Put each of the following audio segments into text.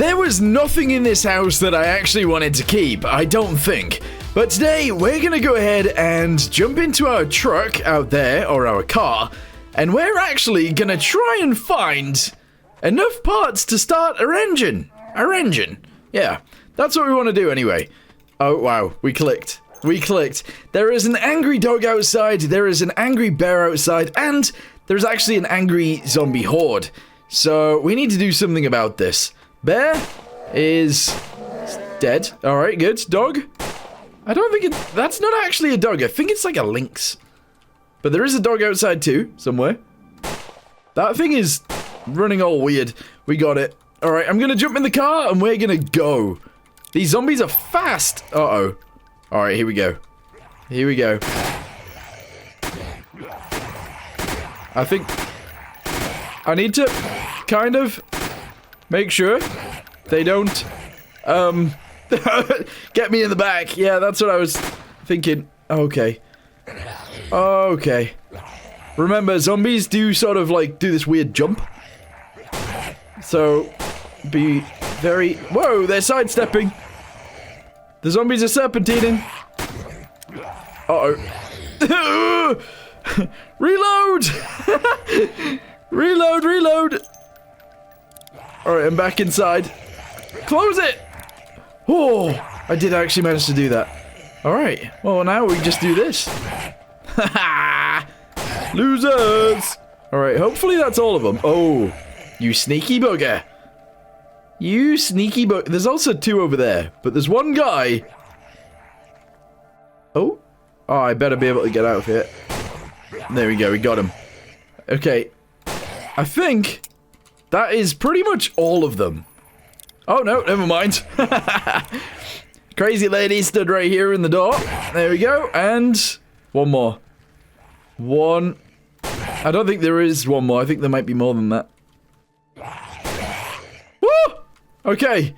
There was nothing in this house that I actually wanted to keep, I don't think. But today, we're gonna go ahead and jump into our truck out there, or our car, and we're actually gonna try and find enough parts to start our engine. Our engine. Yeah, that's what we want to do anyway. Oh, wow, we clicked. We clicked. There is an angry dog outside, there is an angry bear outside, and there's actually an angry zombie horde. So, we need to do something about this. Bear is dead. Alright, good. Dog? I don't think that's not actually a dog. I think it's like a lynx. But there is a dog outside too, somewhere. That thing is running all weird. We got it. Alright, I'm gonna jump in the car and we're gonna go. These zombies are fast. Uh-oh. Alright, here we go. Here we go. I think I need to kind of make sure they don't get me in the back. Yeah, that's what I was thinking. Okay. Okay. Remember, zombies do sort of like do this weird jump. So be very... Whoa, they're sidestepping. The zombies are serpentining. Uh-oh. Reload! Reload, reload! Alright, I'm back inside. Close it! Oh, I did actually manage to do that. Alright, well now we just do this. Haha! Losers! Alright, hopefully that's all of them. Oh, you sneaky bugger. You sneaky bugger. There's also two over there, but there's one guy. Oh? Oh, I better be able to get out of here. There we go, we got him. Okay. I think that is pretty much all of them. Oh, no, never mind. Crazy lady stood right here in the door. There we go, and one more. One. I don't think there is one more. I think there might be more than that. Woo! Okay.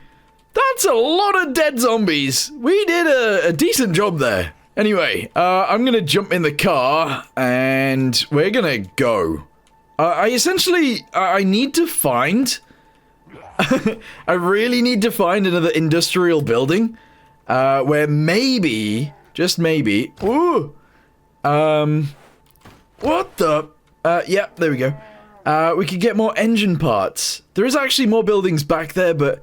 That's a lot of dead zombies. We did a decent job there. Anyway, I'm gonna jump in the car, and we're gonna go. I need to find... I really need to find another industrial building, where maybe, just maybe... Ooh! What the... yeah, there we go. We could get more engine parts. There is actually more buildings back there, but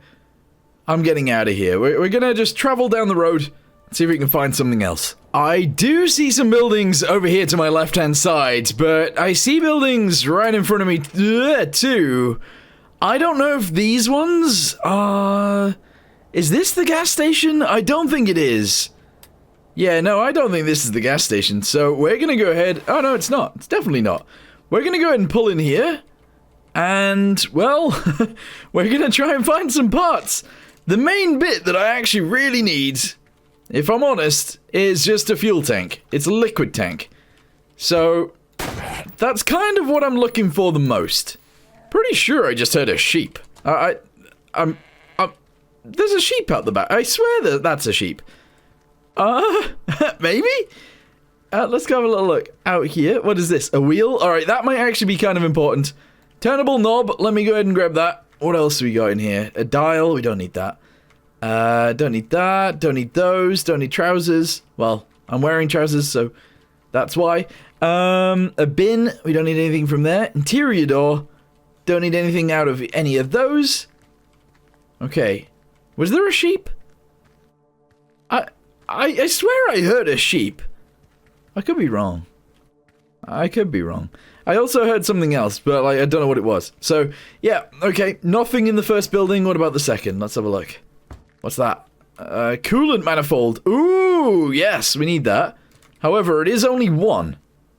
I'm getting out of here. We're gonna just travel down the road, see if we can find something else. I do see some buildings over here to my left-hand side, but I see buildings right in front of me, too. I don't know if these ones are... Is this the gas station? I don't think it is. Yeah, no, I don't think this is the gas station, so we're gonna go ahead... Oh, no, it's not. It's definitely not. We're gonna go ahead and pull in here, and, well, we're gonna try and find some parts. The main bit that I actually really need, if I'm honest, is just a fuel tank. It's a liquid tank. So, that's kind of what I'm looking for the most. Pretty sure I just heard a sheep. There's a sheep out the back. I swear that's a sheep. Maybe? Let's go have a little look out here. What is this? A wheel? Alright, that might actually be kind of important. Turnable knob. Let me go ahead and grab that. What else we got in here? A dial. We don't need that. Don't need that. Don't need those. Don't need trousers. Well, I'm wearing trousers, so that's why. A bin. We don't need anything from there. Interior door. Don't need anything out of any of those. Okay. Was there a sheep? I swear I heard a sheep. I could be wrong. I could be wrong. I also heard something else, but like I don't know what it was. So, yeah, okay. Nothing in the first building. What about the second? Let's have a look. What's that? Coolant manifold. Ooh, yes, we need that. However, it is only one.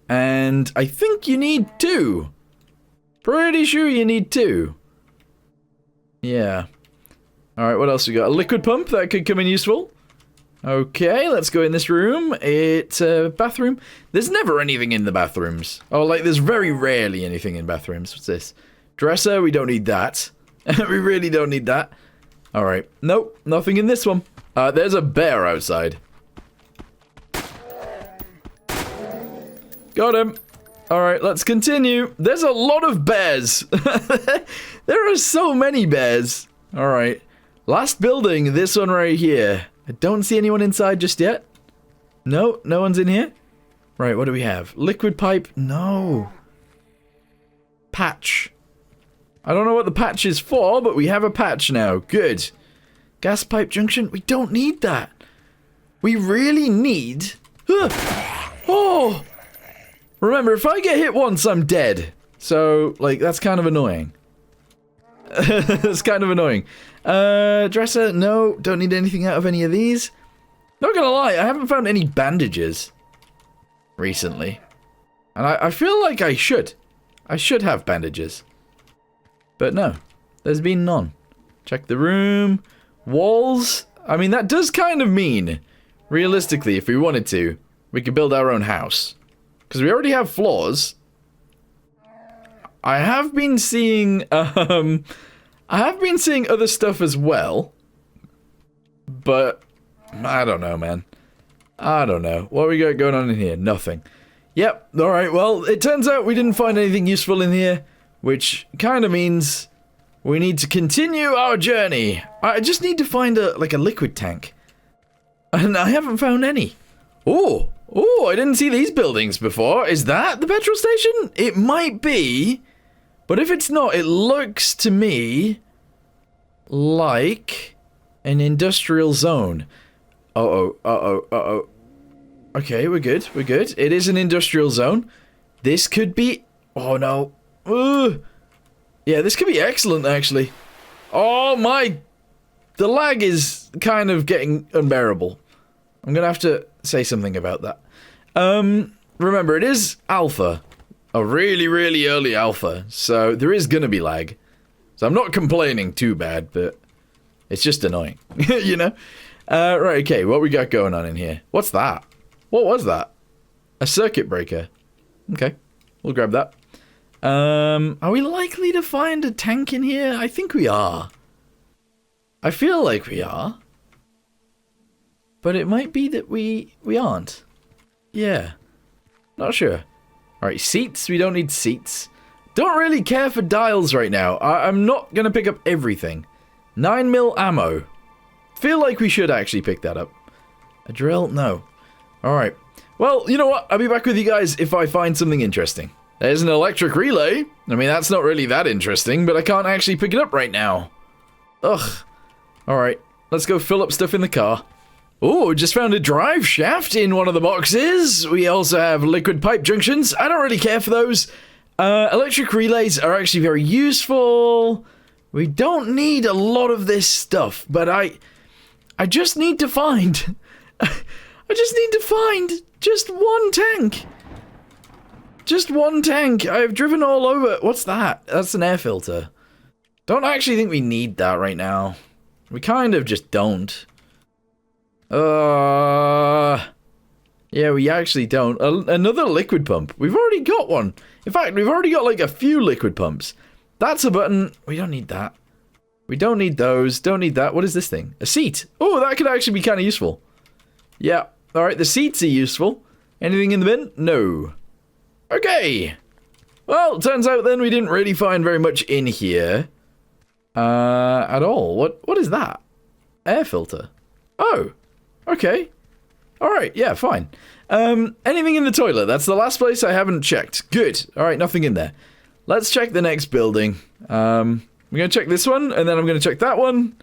And I think you need two. Pretty sure you need two. Yeah. Alright, what else we got? A liquid pump, that could come in useful. Okay, let's go in this room. It's a bathroom. There's never anything in the bathrooms. Oh, like, there's very rarely anything in bathrooms. What's this? Dresser, we don't need that. We really don't need that. Alright, nope, nothing in this one. There's a bear outside. Got him. Alright, let's continue. There's a lot of bears. There are so many bears. Alright. Last building, this one right here. I don't see anyone inside just yet. No, no one's in here. Right, what do we have? Liquid pipe? No. Patch. I don't know what the patch is for, but we have a patch now. Good. Gas pipe junction? We don't need that. We really need... Oh! Remember, if I get hit once, I'm dead. So, like, that's kind of annoying. That's kind of annoying. Dresser? No, don't need anything out of any of these. Not gonna lie, I haven't found any bandages recently. And I feel like I should. I should have bandages. But no, there's been none. Check the room. Walls? I mean, that does kind of mean, realistically, if we wanted to, we could build our own house. Because we already have floors. I have been seeing, other stuff as well. But, I don't know, man. I don't know. What we got going on in here? Nothing. Yep, alright, well, it turns out we didn't find anything useful in here. Which kind of means we need to continue our journey. I just need to find a liquid tank. And I haven't found any. Oh, I didn't see these buildings before. Is that the petrol station? It might be. But if it's not, it looks to me like an industrial zone. Uh-oh. Okay, we're good. It is an industrial zone. This could be... Oh, no. Yeah, this could be excellent, actually. Oh, my... The lag is kind of getting unbearable. I'm gonna have to say something about that. Remember, it is alpha. A really, really early alpha. So, there is gonna be lag. So, I'm not complaining too bad, but... It's just annoying. You know? Right, okay, what we got going on in here? What's that? What was that? A circuit breaker. Okay, we'll grab that. Are we likely to find a tank in here? I think we are. I feel like we are. But it might be that we aren't. Yeah. Not sure. Alright, seats. We don't need seats. Don't really care for dials right now. I'm not gonna pick up everything. 9mm ammo. Feel like we should actually pick that up. A drill? No. Alright. Well, you know what? I'll be back with you guys if I find something interesting. There's an electric relay. I mean, that's not really that interesting, but I can't actually pick it up right now. Ugh. Alright, let's go fill up stuff in the car. Oh, just found a drive shaft in one of the boxes. We also have liquid pipe junctions. I don't really care for those. Electric relays are actually very useful. We don't need a lot of this stuff, but I just need to find... I just need to find just one tank. Just one tank. I've driven all over. What's that? That's an air filter. Don't actually think we need that right now. We kind of just don't. Yeah, we actually don't. Another liquid pump. We've already got one. In fact, we've already got like a few liquid pumps. That's a button. We don't need that. We don't need those. Don't need that. What is this thing? A seat. Oh, that could actually be kind of useful. Yeah. Alright, the seats are useful. Anything in the bin? No. Okay. Well, turns out then we didn't really find very much in here. At all. What is that? Air filter. Oh. Okay. Alright, yeah, fine. Anything in the toilet? That's the last place I haven't checked. Good. Alright, nothing in there. Let's check the next building. I'm gonna check this one, and then I'm gonna check that one.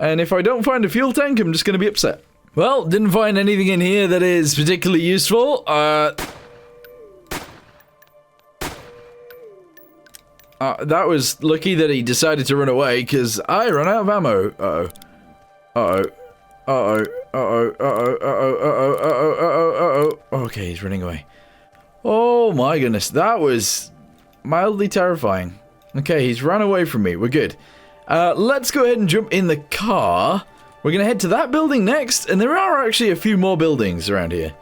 And if I don't find a fuel tank, I'm just gonna be upset. Well, didn't find anything in here that is particularly useful. That was lucky that he decided to run away, because I ran out of ammo. Uh-oh. Uh-oh. Uh-oh. Uh-oh. Uh-oh. Uh-oh. Uh-oh. Uh-oh. Uh-oh. Okay, he's running away. Oh my goodness, that was mildly terrifying. Okay, he's run away from me. We're good. Let's go ahead and jump in the car. We're gonna head to that building next, and there are actually a few more buildings around here.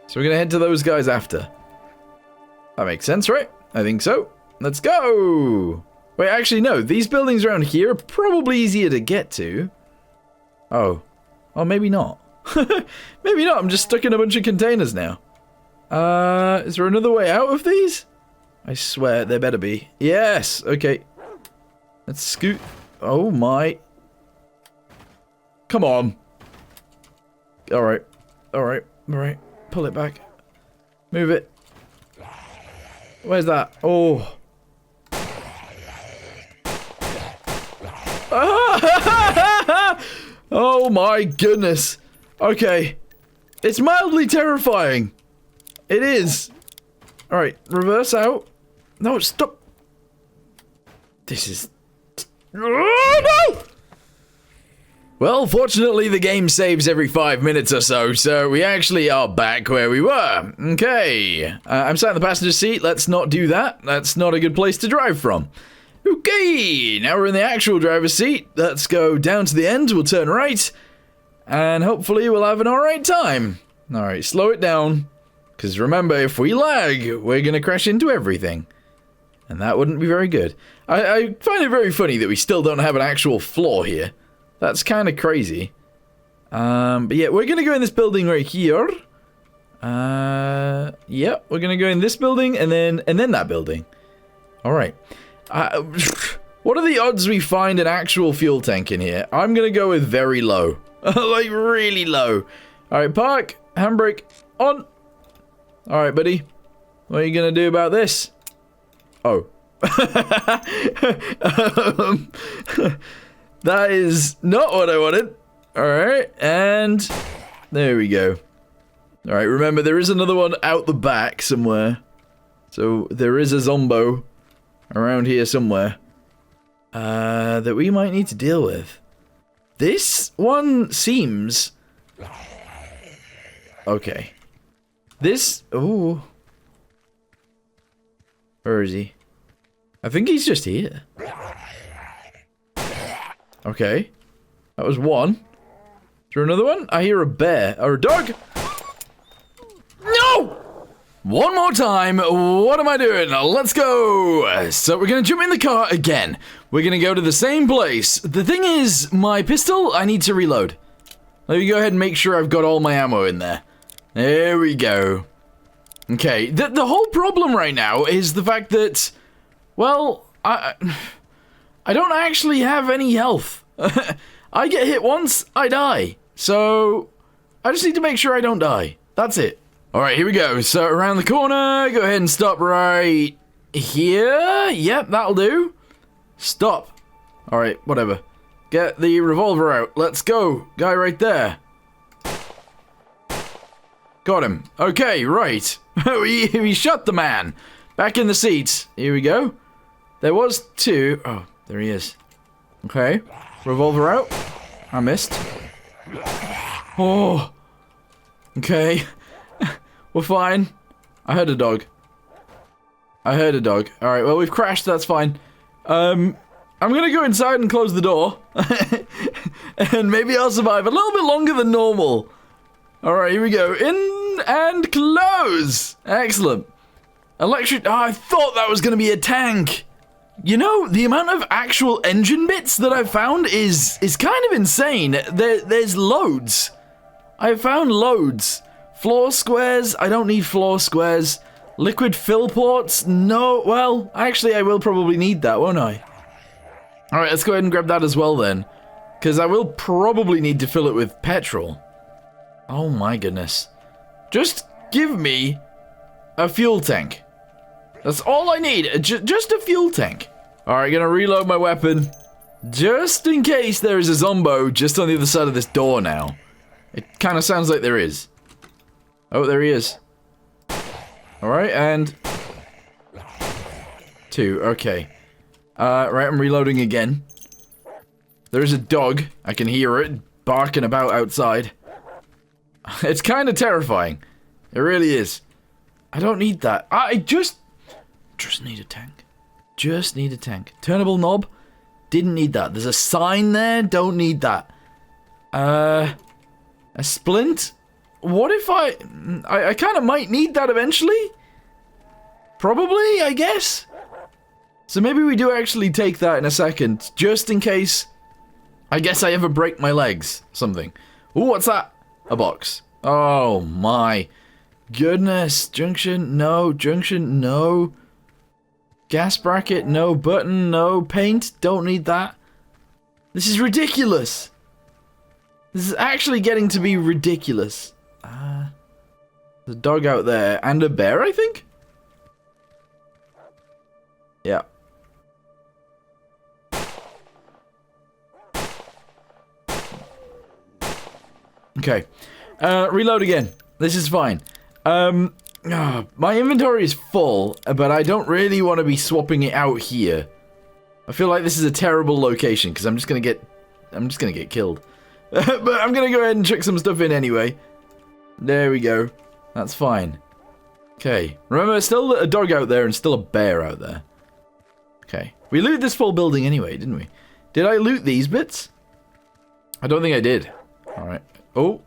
So we're gonna head to those guys after. That makes sense, right? I think so. Let's go! Wait, actually, no. These buildings around here are probably easier to get to. Oh. Oh, maybe not. Maybe not. I'm just stuck in a bunch of containers now. Is there another way out of these? I swear, there better be. Yes! Okay. Let's scoot. Oh my. Come on. Alright. Alright. Alright. Pull it back. Move it. Where's that? Oh. Oh my goodness. Okay. It's mildly terrifying. It is. Alright, reverse out. No, stop. This is... Oh, no! Well, fortunately the game saves every 5 minutes or so, so we actually are back where we were. Okay. I'm sat in the passenger seat. Let's not do that. That's not a good place to drive from. Okay, now we're in the actual driver's seat. Let's go down to the end. We'll turn right. And hopefully we'll have an alright time. Alright, slow it down. Because remember, if we lag, we're going to crash into everything. And that wouldn't be very good. I find it very funny that we still don't have an actual floor here. That's kind of crazy. But yeah, we're going to go in this building right here. Yeah, we're going to go in this building and then that building. Alright. What are the odds we find an actual fuel tank in here? I'm going to go with very low. Like, really low. Alright, park. Handbrake. On. Alright, buddy. What are you going to do about this? Oh. That is not what I wanted. Alright, and there we go. Alright, remember, there is another one out the back somewhere. So, there is a zombo around here somewhere. That we might need to deal with. This one seems... Okay. This... Ooh. Where is he? I think he's just here. Okay. That was one. Is there another one? I hear a bear. Or a dog! No! One more time. What am I doing? Let's go! So we're gonna jump in the car again. We're gonna go to the same place. The thing is, my pistol, I need to reload. Let me go ahead and make sure I've got all my ammo in there. There we go. Okay, the whole problem right now is the fact that, well, I don't actually have any health. I get hit once, I die. So, I just need to make sure I don't die. That's it. Alright, here we go. So, around the corner, go ahead and stop right here. Yep, that'll do. Stop. Alright, whatever. Get the revolver out. Let's go. Guy right there. Got him. Okay, right. we shot the man. Back in the seats. Here we go. There was two. Oh, there he is. Okay. Revolver out. I missed. Oh. Okay. We're fine. I heard a dog. I heard a dog. Alright, well, we've crashed. That's fine. I'm gonna go inside and close the door. And maybe I'll survive a little bit longer than normal. Alright, here we go. In and close! Excellent. Electric... Oh, I thought that was going to be a tank. You know, the amount of actual engine bits that I've found is kind of insane. There's loads. I've found loads. Floor squares. I don't need floor squares. Liquid fill ports. No. Well, actually, I will probably need that, won't I? Alright, let's go ahead and grab that as well then. Because I will probably need to fill it with petrol. Oh my goodness. Just give me a fuel tank. That's all I need. Just a fuel tank. Alright, gonna reload my weapon. Just in case there is a zombo just on the other side of this door now. It kind of sounds like there is. Oh, there he is. Alright, and... two, okay. Right, I'm reloading again. There's a dog. I can hear it barking about outside. It's kind of terrifying. It really is. I don't need that. I just need a tank. Just need a tank. Turnable knob. Didn't need that. There's a sign there. Don't need that. A splint. What if I kind of might need that eventually? Probably, I guess. So maybe we do actually take that in a second. Just in case. I guess I ever break my legs. Something. Ooh, what's that? A box. Oh my goodness. Junction, no. Junction, no. Gas bracket, no. Button, no. Paint, don't need that. This is ridiculous. This is actually getting to be ridiculous. There's a dog out there and a bear, I think? Yeah. Okay. Reload again. This is fine. My inventory is full, but I don't really want to be swapping it out here. I feel like this is a terrible location, because I'm just gonna get killed. But I'm gonna go ahead and chuck some stuff in anyway. There we go. That's fine. Okay. Remember, there's still a dog out there and still a bear out there. Okay. We looted this full building anyway, didn't we? Did I loot these bits? I don't think I did. Alright. Oh,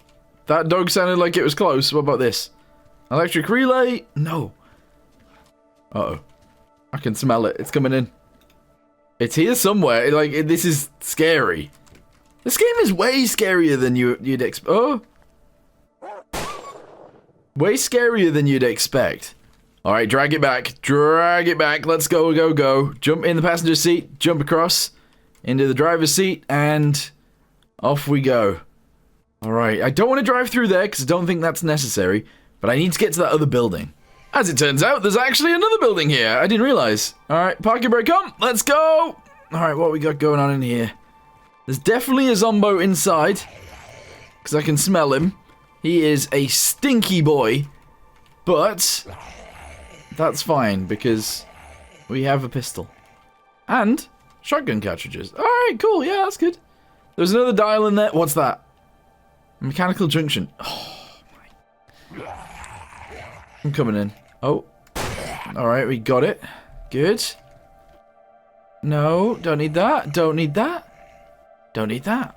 that dog sounded like it was close. What about this? Electric relay? No. Uh-oh. I can smell it. It's coming in. It's here somewhere. Like, this is scary. This game is way scarier than you'd expect. Oh. Way scarier than you'd expect. Alright, drag it back. Drag it back. Let's go, go, go. Jump in the passenger seat. Jump across into the driver's seat. And off we go. Alright, I don't want to drive through there because I don't think that's necessary. But I need to get to that other building. As it turns out, there's actually another building here. I didn't realize. Alright, park your brake on. Let's go. Alright, what we got going on in here? There's definitely a Zombo inside. Because I can smell him. He is a stinky boy. But that's fine because we have a pistol. And shotgun cartridges. Alright, cool. Yeah, that's good. There's another dial in there. What's that? Mechanical junction. Oh, my. I'm coming in. Oh. Alright, we got it. Good. No, don't need that. Don't need that. Don't need that.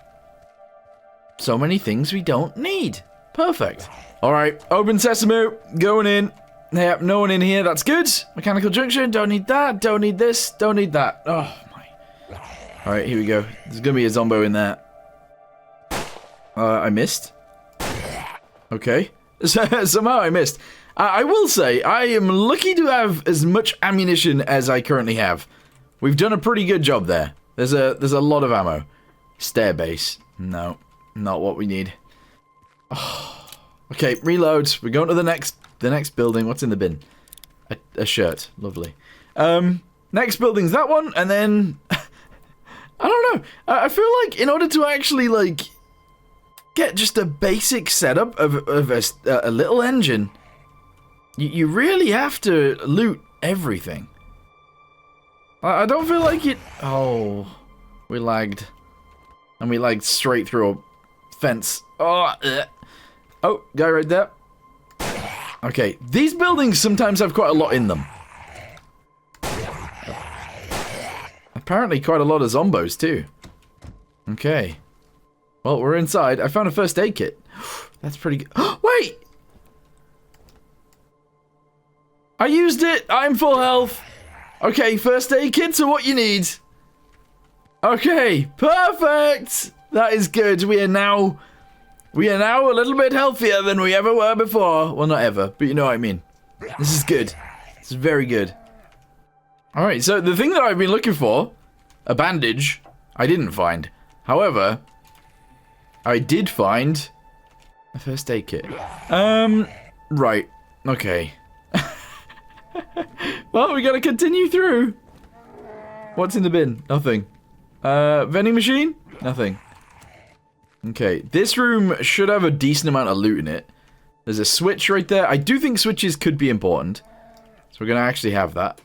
So many things we don't need. Perfect. Alright, open sesame. Going in. Yep, no one in here. That's good. Mechanical junction. Don't need that. Don't need this. Don't need that. Oh, my. Alright, here we go. There's gonna be a Zombo in there. I missed. Okay. Somehow I missed. I will say, I am lucky to have as much ammunition as I currently have. We've done a pretty good job there. There's a lot of ammo. Stair base. No, not what we need. Oh. Okay, reload. We're going to the next building. What's in the bin? A shirt. Lovely. Next building's that one, and then I don't know. I feel like in order to actually like get just a basic setup of a little engine, you really have to loot everything. I don't feel like it. Oh, we lagged, and we lagged straight through a fence. Oh, oh, guy right there. Okay, these buildings sometimes have quite a lot in them. Apparently quite a lot of zombos too. Okay. Well, we're inside. I found a first aid kit. That's pretty good. Wait! I used it! I'm full health! Okay, first aid kits are what you need. Okay, perfect! That is good. We are now a little bit healthier than we ever were before. Well, not ever, but you know what I mean. This is good. This is very good. Alright, so the thing that I've been looking for, a bandage, I didn't find. However, I did find a first aid kit. Right. Okay. Well, we gotta continue through. What's in the bin? Nothing. Vending machine? Nothing. Okay, this room should have a decent amount of loot in it. There's a switch right there. I do think switches could be important. So we're gonna actually have that.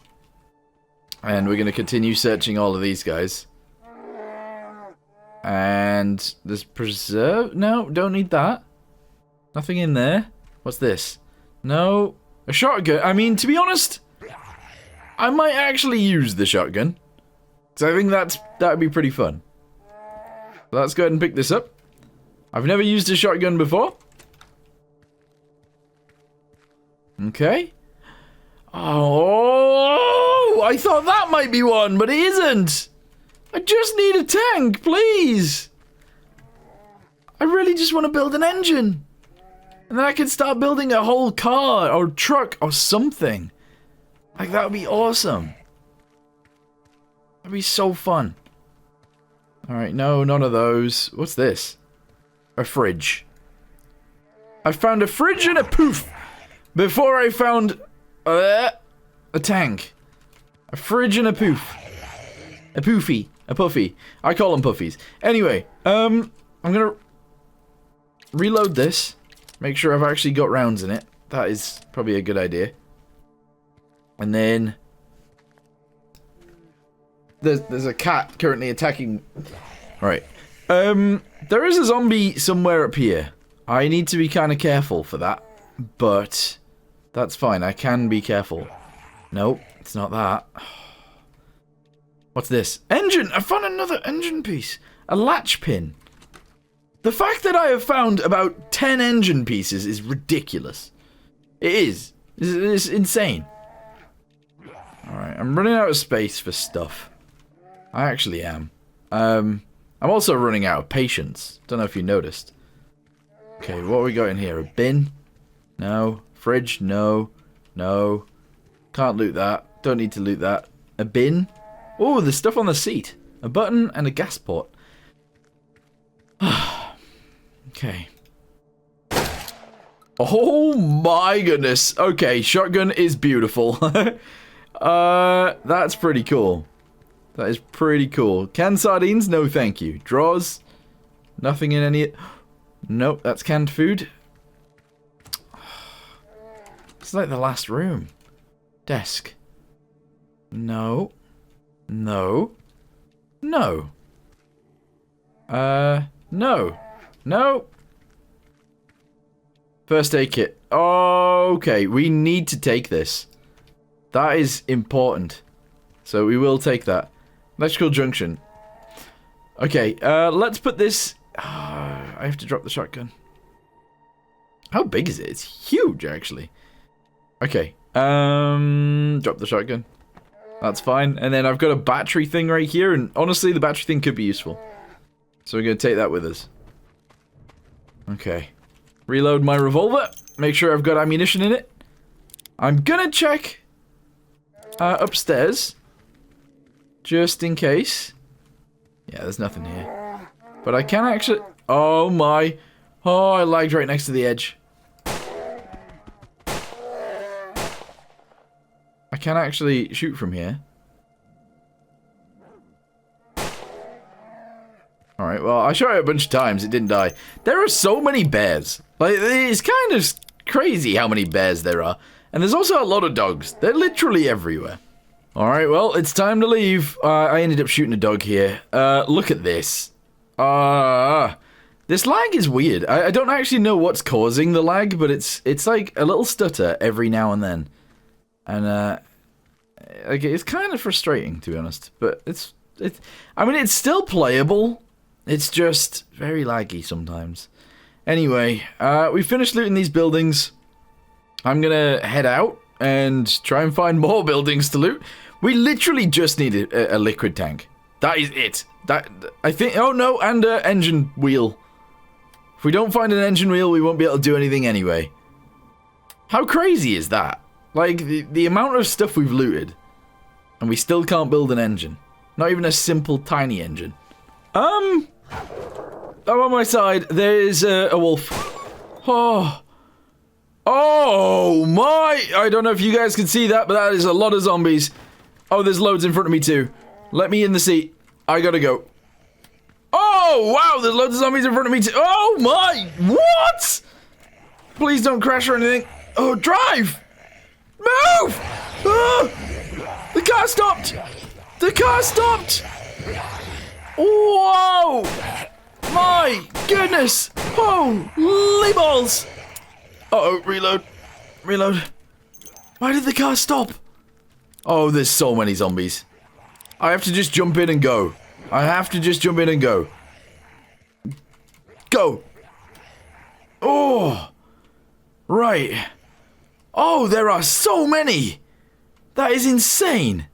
And we're gonna continue searching all of these guys. And there's preserve. No, don't need that. Nothing in there. What's this? No. A shotgun. I mean, to be honest, I might actually use the shotgun. Because I think that would be pretty fun. So let's go ahead and pick this up. I've never used a shotgun before. Okay. Oh, I thought that might be one, but it isn't. I just need a tank, please. I really just want to build an engine. And then I can start building a whole car or truck or something. Like, that would be awesome. That'd be so fun. Alright, no, none of those. What's this? a fridge. I found a fridge and a poof before I found a tank. A fridge and a poof. A poofy. A puffy. I call them puffies. Anyway, I'm gonna reload this. Make sure I've actually got rounds in it. That is probably a good idea. And then there's a cat currently attacking. Right. There is a zombie somewhere up here. I need to be kind of careful for that, but that's fine. I can be careful. Nope, it's not that. What's this? Engine! I found another engine piece. A latch pin. The fact that I have found about 10 engine pieces is ridiculous. It is. It's insane. Alright, I'm running out of space for stuff. I actually am. I'm also running out of patience. Don't know if you noticed. Okay, what we got in here? A bin? No. Fridge? No. No. Can't loot that. Don't need to loot that. A bin? Oh, there's stuff on the seat. A button and a gas port. Okay. Oh my goodness. Okay, shotgun is beautiful. That's pretty cool. That is pretty cool. Canned sardines? No thank you. Drawers? Nothing in any... Nope, that's canned food. It's like the last room. Desk. No. No. No. No. No. First aid kit. Okay, we need to take this. That is important. So we will take that. Electrical junction. Okay, let's put this... I have to drop the shotgun. How big is it? It's huge, actually. Okay. Drop the shotgun. That's fine. And then I've got a battery thing right here, and honestly, the battery thing could be useful. So we're going to take that with us. Okay. Reload my revolver. Make sure I've got ammunition in it. I'm going to check upstairs. Just in case. Yeah, there's nothing here. But I can actually... Oh my... Oh, I lagged right next to the edge. I can actually shoot from here. Alright, well, I shot it a bunch of times. It didn't die. There are so many bears. Like, it's kind of crazy how many bears there are. And there's also a lot of dogs. They're literally everywhere. Alright, well, it's time to leave. I ended up shooting a dog here. Look at this. This lag is weird. I don't actually know what's causing the lag, but it's like a little stutter every now and then. And, like, it's kind of frustrating, to be honest. But I mean, it's still playable. It's just very laggy sometimes. Anyway, we finished looting these buildings. I'm gonna head out and try and find more buildings to loot. We literally just need a liquid tank. That is it. That, I think... Oh, no, and an engine wheel. If we don't find an engine wheel, we won't be able to do anything anyway. How crazy is that? Like, the amount of stuff we've looted, and we still can't build an engine. Not even a simple, tiny engine. I'm on my side. There's a wolf. Oh. Oh, my. I don't know if you guys can see that, but that is a lot of zombies. Oh, there's loads in front of me, too. Let me in the seat. I gotta go. Oh, wow. There's loads of zombies in front of me, too. Oh, my. What? Please don't crash or anything. Oh, drive. Move! Ah! The car stopped! The car stopped! Whoa! My goodness! Holy balls! Uh-oh, reload. Reload. Why did the car stop? Oh, there's so many zombies. I have to just jump in and go. I have to just jump in and go. Go! Oh! Right. Oh, there are so many! That is insane!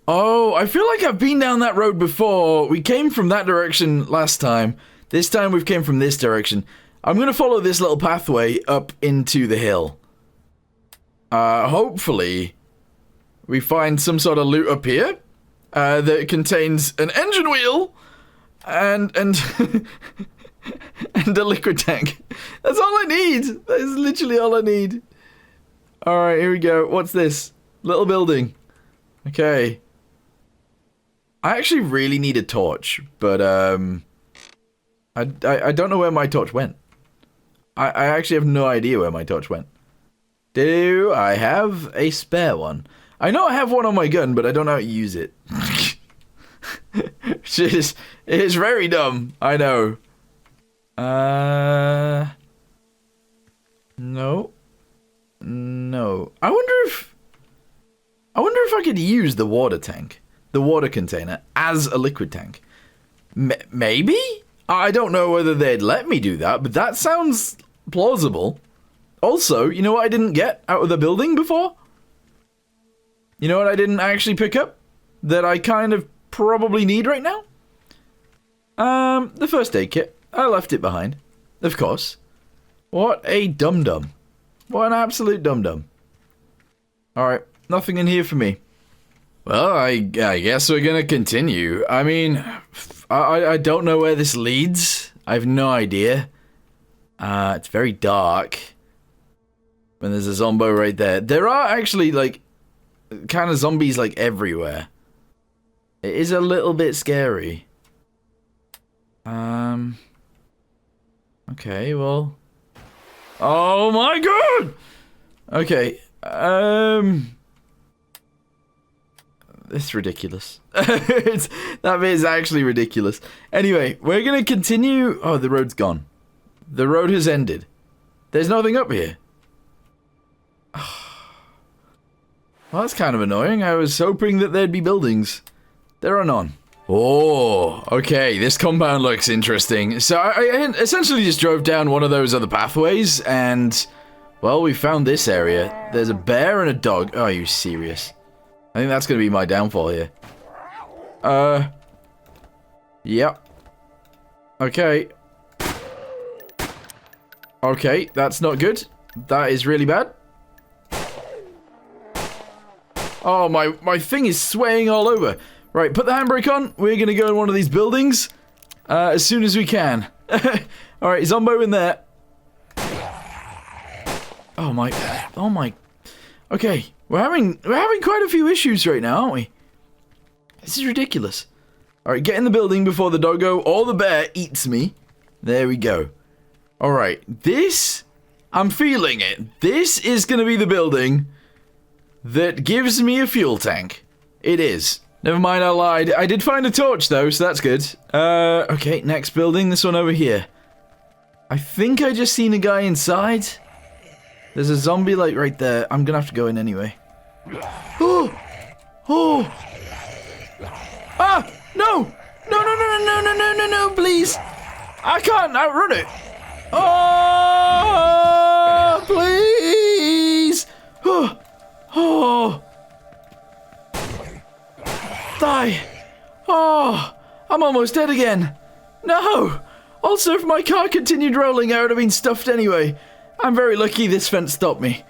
Oh, I feel like I've been down that road before. We came from that direction last time. This time we've came from this direction. I'm gonna follow this little pathway up into the hill. Hopefully we find some sort of loot up here that contains an engine wheel and And a liquid tank. That's all I need. That is literally all I need. Alright, here we go. What's this? Little building. Okay. I actually really need a torch, but I don't know where my torch went. I actually have no idea where my torch went. Do I have a spare one? I know I have one on my gun, but I don't know how to use it. It is very dumb. I know. No. No. I wonder if I could use the water tank, the water container, as a liquid tank. Maybe? I don't know whether they'd let me do that, but that sounds plausible. Also, you know what I didn't get out of the building before? You know what I didn't actually pick up? That I kind of probably need right now? The first aid kit. I left it behind. Of course. What a dum-dum. What an absolute dum-dum. Alright, nothing in here for me. Well, I guess we're gonna continue. I mean, I don't know where this leads. I have no idea. It's very dark. When there's a zombo right there. There are actually, like, kind of zombies, like, everywhere. It is a little bit scary. Okay, well... Oh my god! Okay, it's ridiculous. That bit is actually ridiculous. Anyway, we're gonna continue... Oh, the road's gone. The road has ended. There's nothing up here. Well, that's kind of annoying. I was hoping that there'd be buildings. There are none. Oh, okay. This compound looks interesting. So I essentially just drove down one of those other pathways and, well, we found this area. There's a bear and a dog. Oh, are you serious? I think that's going to be my downfall here. Yep. Okay. Okay, that's not good. That is really bad. Oh, my thing is swaying all over. Right, put the handbrake on. We're going to go in one of these buildings as soon as we can. Alright, Zombo in there. Oh my. Okay, we're having quite a few issues right now, aren't we? This is ridiculous. Alright, get in the building before the doggo or the bear eats me. There we go. Alright, this... I'm feeling it. This is going to be the building that gives me a fuel tank. It is. Never mind, I lied. I did find a torch, though, so that's good. Okay, next building. This one over here. I think I just seen a guy inside. There's a zombie, like, right there. I'm gonna have to go in anyway. Oh! Oh! Ah! No! No, no, no, no, no, no, no, no, please! I can't outrun it! Oh! Please! Oh! Oh! Die! Oh! I'm almost dead again! No! Also, if my car continued rolling, I would have been stuffed anyway. I'm very lucky this fence stopped me.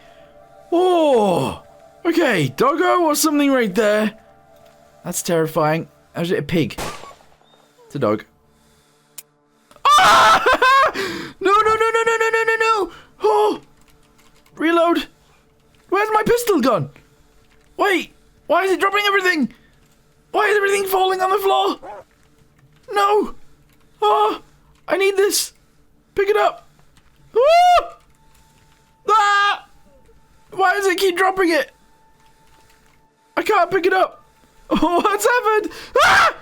Oh! Okay, doggo or something right there. That's terrifying. How's it a pig? It's a dog. Ah! No, no, no, no, no, no, no, no, no! Oh! Reload! Where's my pistol gone? Wait! Why is it dropping everything? Why is everything falling on the floor? No! Oh! I need this! Pick it up! Oh! Ah! Why does it keep dropping it? I can't pick it up! Oh, what's happened? Ah!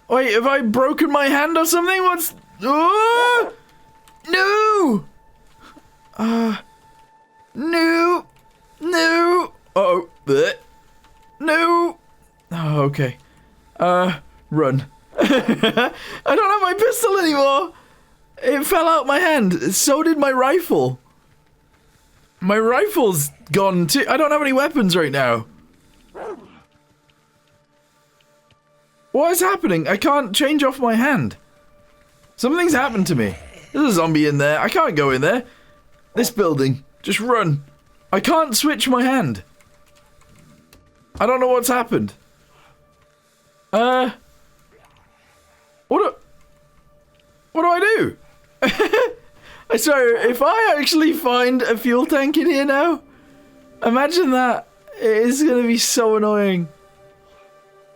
Wait, have I broken my hand or something? What's... Oh! No! No! No! Uh-oh. Blech. No! Oh, okay. Run. I don't have my pistol anymore! It fell out my hand. So did my rifle. My rifle's gone too. I don't have any weapons right now. What is happening? I can't change off my hand. Something's happened to me. There's a zombie in there. I can't go in there. This building. Just run. I can't switch my hand. I don't know what's happened. What do I do? I swear, if I actually find a fuel tank in here now, imagine that. It is going to be so annoying.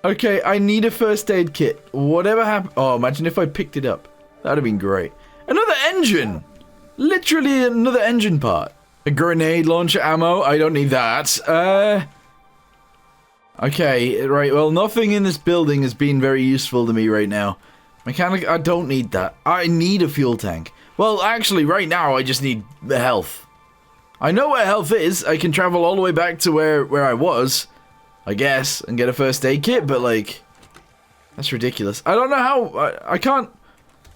Okay, I need a first aid kit. Whatever happened... Oh, imagine if I picked it up. That would have been great. Another engine! Literally another engine part. A grenade launcher ammo. I don't need that. Okay, right. Well, nothing in this building has been very useful to me right now. Mechanic, I don't need that. I need a fuel tank. Well, actually, right now, I just need the health. I know where health is. I can travel all the way back to where I was, I guess, and get a first aid kit, but, like, that's ridiculous. I don't know how... I can't...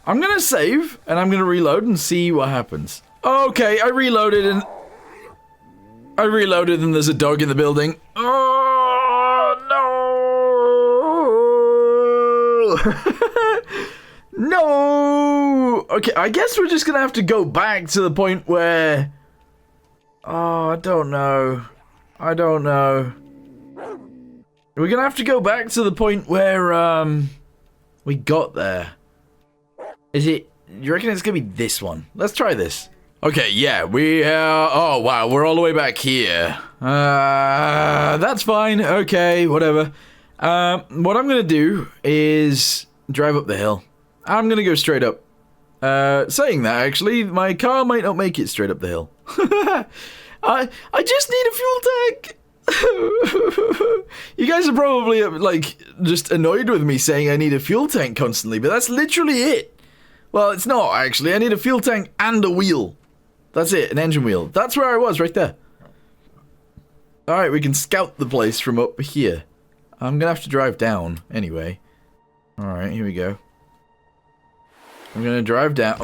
I'm gonna save, and I'm gonna reload and see what happens. Okay, I reloaded, and there's a dog in the building. Oh, no! No! Okay, I guess we're just gonna have to go back to the point where... Oh, I don't know. I don't know. We're gonna have to go back to the point where, we got there. Is it... You reckon it's gonna be this one? Let's try this. Okay, yeah, we are... Oh, wow, we're all the way back here. That's fine. Okay, whatever. What I'm gonna do is drive up the hill. I'm gonna go straight up. Saying that, actually, my car might not make it straight up the hill. I just need a fuel tank! You guys are probably, like, just annoyed with me saying I need a fuel tank constantly, but that's literally it. Well, it's not, actually. I need a fuel tank and a wheel. That's it, an engine wheel. That's where I was, right there. Alright, we can scout the place from up here. I'm gonna have to drive down, anyway. Alright, here we go. I'm gonna drive down.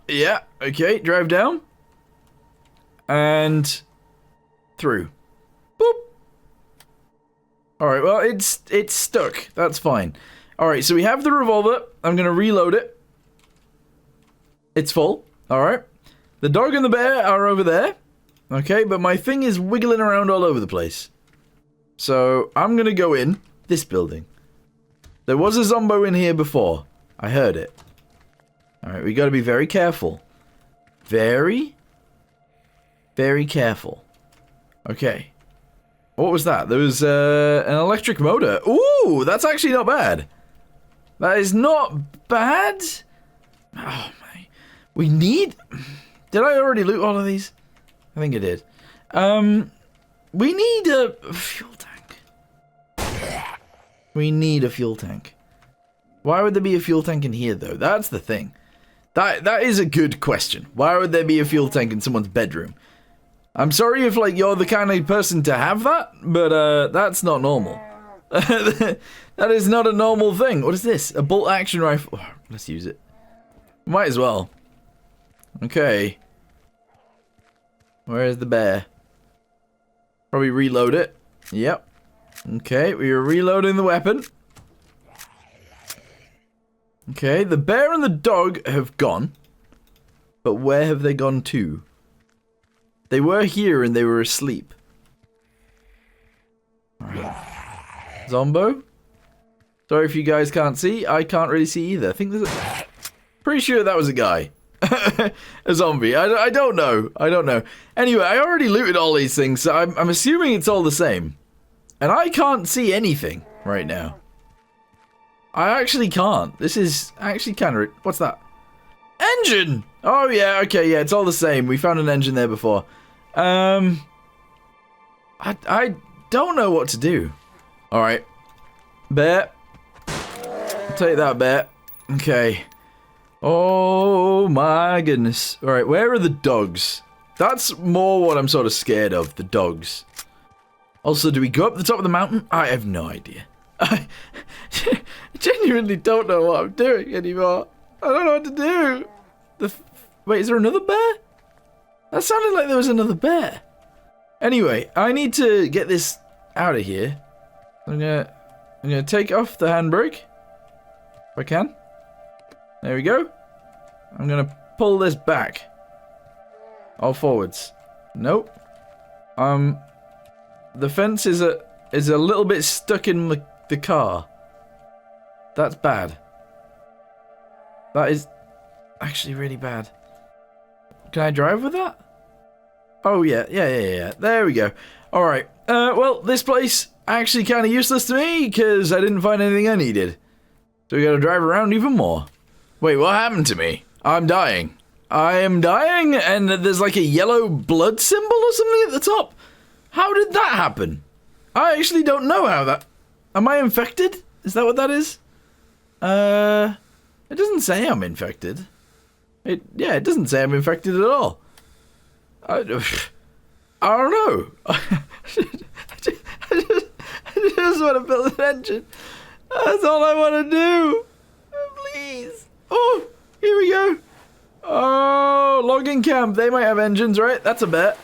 Yeah, okay, drive down. And through. Boop. Alright, well, it's stuck. That's fine. Alright, so we have the revolver. I'm gonna reload it. It's full. Alright. The dog and the bear are over there. Okay, but my thing is wiggling around all over the place. So, I'm gonna go in this building. There was a zombo in here before. I heard it. Alright, we gotta be very careful. Very careful. Okay. What was that? There was an electric motor. Ooh, that's actually not bad. That is not bad. Oh my. We need... Did I already loot all of these? I think I did. We need a fuel tank. We need a fuel tank. Why would there be a fuel tank in here, though? That's the thing. That is a good question. Why would there be a fuel tank in someone's bedroom? I'm sorry if, like, you're the kind of person to have that, but, that's not normal. That is not a normal thing. What is this? A bolt-action rifle. Oh, let's use it. Might as well. Okay. Where is the bear? Probably reload it. Yep. Okay, we are reloading the weapon. Okay, the bear and the dog have gone. But where have they gone to? They were here and they were asleep. Alright. Zombo? Sorry if you guys can't see. I can't really see either. I think there's a... Pretty sure that was a guy. A zombie. I don't know. I don't know. Anyway, I already looted all these things, so I'm assuming it's all the same. And I can't see anything right now. I actually can't. This is actually kind of... What's that? Engine! Oh, yeah, okay, yeah, it's all the same. We found an engine there before. I don't know what to do. Alright. Bear. Take that, bear. Okay. Oh, my goodness. Alright, where are the dogs? That's more what I'm sort of scared of, the dogs. Also, do we go up the top of the mountain? I have no idea. I genuinely don't know what I'm doing anymore. I don't know what to do. Wait, is there another bear? That sounded like there was another bear. Anyway, I need to get this out of here. I'm gonna take off the handbrake. If I can. There we go. I'm gonna pull this back. All forwards. Nope. The fence is a little bit stuck in the car. That's bad. That is actually really bad. Can I drive with that? Oh, yeah. There we go. Alright. Well, this place actually kind of useless to me because I didn't find anything I needed. So we gotta drive around even more. Wait, what happened to me? I'm dying. I am dying, and there's like a yellow blood symbol or something at the top. How did that happen? I actually don't know how that... Am I infected? Is that what that is? It doesn't say I'm infected. Yeah, it doesn't say I'm infected at all. I don't know. I just want to build an engine. That's all I want to do. Please. Oh, here we go. Oh, logging camp. They might have engines, right? That's a bet.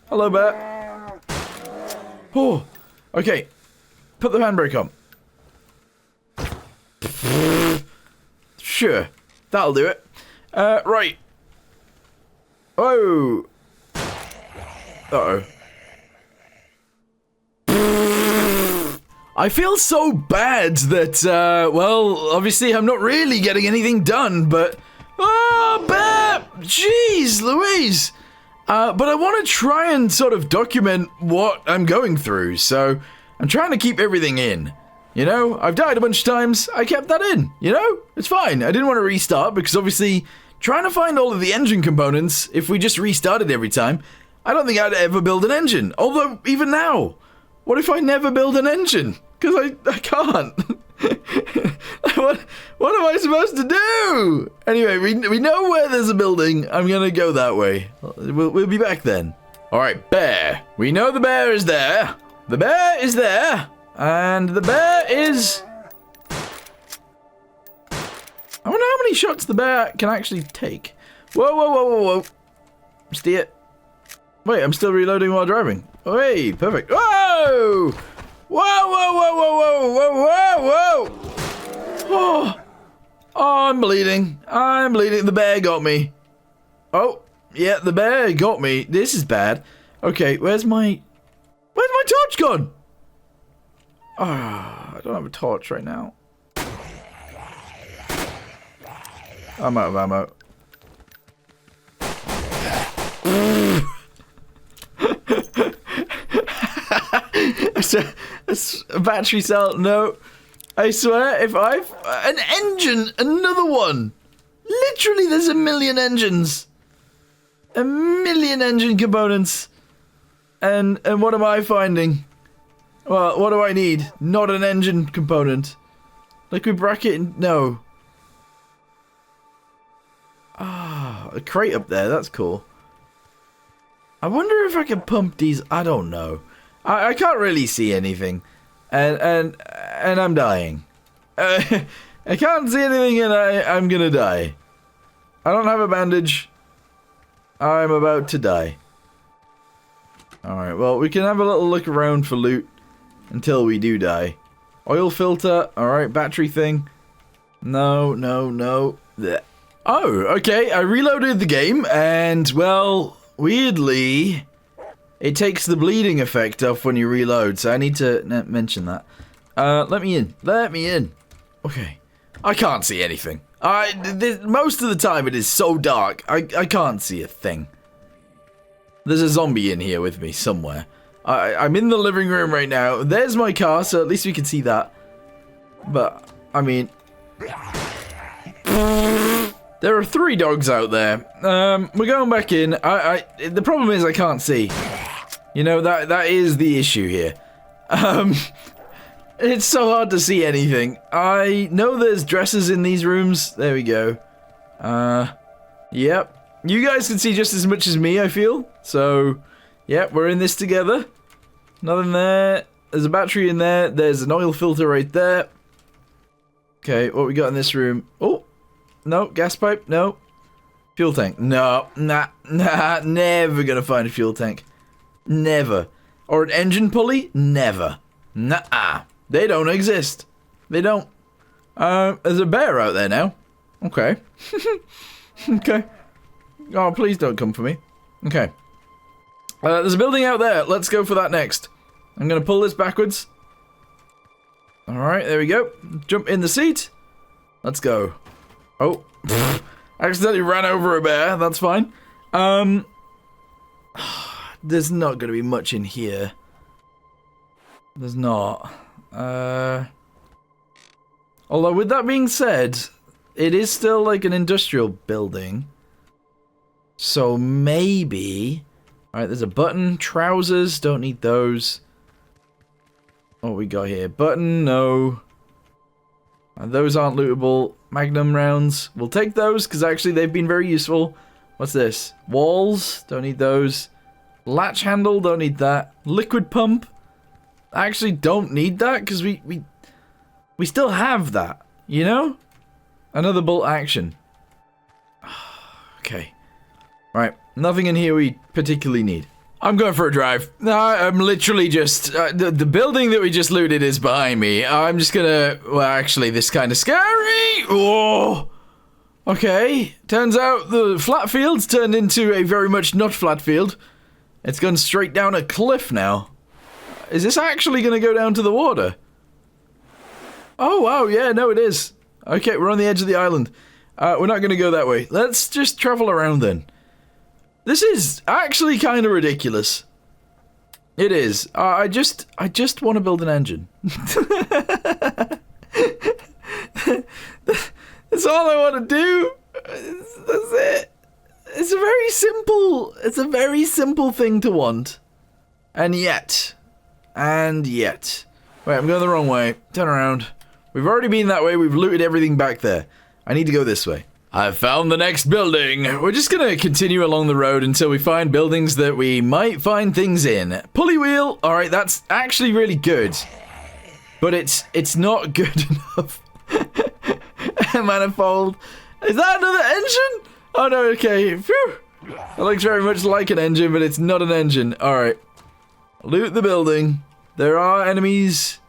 Hello, bet. Oh, okay. Put the handbrake on. Sure. That'll do it. Right. Oh. Uh-oh. I feel so bad that, well, obviously I'm not really getting anything done, but... Oh, bear! Jeez, Louise! But I want to try and sort of document what I'm going through, so I'm trying to keep everything in. You know, I've died a bunch of times, I kept that in, you know? It's fine, I didn't want to restart, because obviously, trying to find all of the engine components, if we just restarted every time, I don't think I'd ever build an engine. Although, even now, what if I never build an engine? Because I can't. What am I supposed to do? Anyway, we know where there's a building. I'm gonna go that way. We'll be back then. Alright, bear. We know the bear is there. The bear is there. And the bear is... I wonder how many shots the bear can actually take. Whoa. Steer. Wait, I'm still reloading while driving. Oh, hey, perfect. Whoa! Whoa! Oh, I'm bleeding. The bear got me. Oh, yeah, the bear got me. This is bad. Okay, where's my torch gone? Ah, I don't have a torch right now. I'm out of ammo. It's a battery cell. No, I swear, if I've an engine, another one. Literally, there's a million engines, a million engine components, and what am I finding? Well, what do I need? Not an engine component. Liquid bracket? No. Ah, a crate up there. That's cool. I wonder if I can pump these. I don't know. I can't really see anything, and I'm dying. I can't see anything, and I'm gonna die. I don't have a bandage. I'm about to die. All right. Well, we can have a little look around for loot until we do die. Oil filter. All right. Battery thing. No. Blech. Oh, okay. I reloaded the game, and well, weirdly, it takes the bleeding effect off when you reload, so I need to mention that. Let me in. Okay. I can't see anything. Most of the time it is so dark, I can't see a thing. There's a zombie in here with me somewhere. I'm in the living room right now. There's my car, so at least we can see that. But, I mean... There are 3 dogs out there. We're going back in. The problem is I can't see. You know, that is the issue here. It's so hard to see anything. I know there's dressers in these rooms. There we go. Yep. You guys can see just as much as me, I feel. So, yep, we're in this together. Nothing there. There's a battery in there. There's an oil filter right there. Okay, what we got in this room? Oh, no, gas pipe, no. Fuel tank, no, nah, never gonna find a fuel tank. Never. Or an engine pulley? Never. Nah, they don't exist. They don't. There's a bear out there now. Okay. Okay. Oh, please don't come for me. Okay. There's a building out there. Let's go for that next. I'm gonna pull this backwards. Alright, there we go. Jump in the seat. Let's go. Oh, accidentally ran over a bear. That's fine. There's not going to be much in here. There's not. Although, with that being said, it is still like an industrial building. So maybe... Alright, there's a button. Trousers, don't need those. What we got here? Button, no. Those aren't lootable. Magnum rounds. We'll take those, because actually they've been very useful. What's this? Walls, don't need those. Latch handle, don't need that. Liquid pump. I actually don't need that, because we still have that, you know? Another bolt action. Okay. Right, nothing in here we particularly need. I'm going for a drive. No, I'm literally just... the building that we just looted is behind me. I'm just gonna... Well, actually, this is kind of scary! Oh! Okay, turns out the flat field's turned into a very much not flat field. It's gone straight down a cliff now. Is this actually gonna go down to the water? Oh, wow, yeah, no, it is. Okay, we're on the edge of the island. We're not gonna go that way. Let's just travel around then. This is actually kind of ridiculous. It is. I just want to build an engine. That's all I want to do. That's it. It's a very simple thing to want. And yet. Wait, I'm going the wrong way. Turn around. We've already been that way. We've looted everything back there. I need to go this way. I've found the next building. We're just gonna continue along the road until we find buildings that we might find things in. Pulley wheel. All right, that's actually really good, but it's not good enough. Manifold. Is that another engine? Oh no. Okay. Phew. That looks very much like an engine, but it's not an engine. All right. Loot the building. There are enemies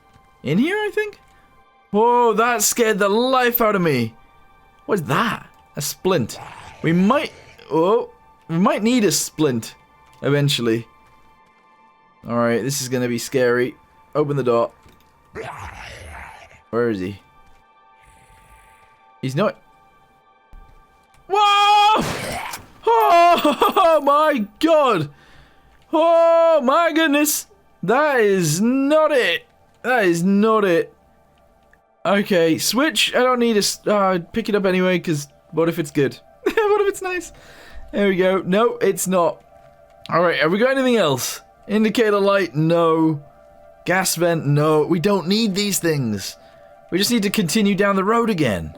in here, I think. Whoa, that scared the life out of me. What's that? A splint. We might need a splint eventually. Alright, this is gonna be scary. Open the door. Where is he? He's not. Whoa! Oh my god! Oh my goodness! That is not it! That is not it. Okay, switch. I don't need a... pick it up anyway, because what if it's good? What if it's nice? There we go. No, it's not. Alright, have we got anything else? Indicator light? No. Gas vent? No. We don't need these things. We just need to continue down the road again.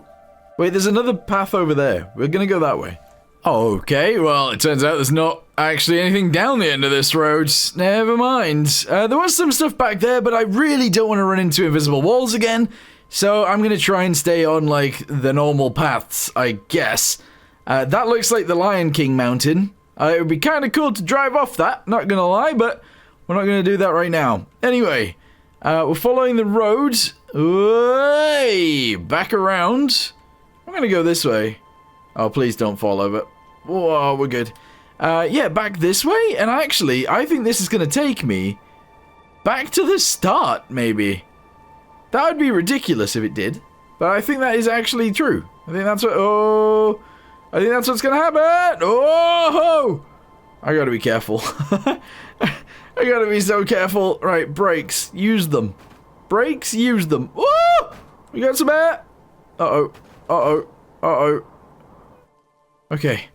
Wait, there's another path over there. We're gonna go that way. Okay, well, it turns out there's not actually anything down the end of this road. Never mind. There was some stuff back there, but I really don't want to run into invisible walls again. So I'm going to try and stay on, like, the normal paths, I guess. That looks like the Lion King mountain. It would be kind of cool to drive off that, not going to lie, but we're not going to do that right now. Anyway, we're following the road. Way back around. I'm going to go this way. Oh, please don't fall over. Whoa, we're good. Yeah, back this way. And actually, I think this is going to take me back to the start, maybe. That would be ridiculous if it did. But I think that is actually true. I think that's what... Oh! I think that's what's going to happen! Oh! I gotta be careful. I gotta be so careful. Right, brakes. Use them. Brakes, use them. Oh! We got some air. Uh-oh. Uh-oh. Uh-oh. Okay.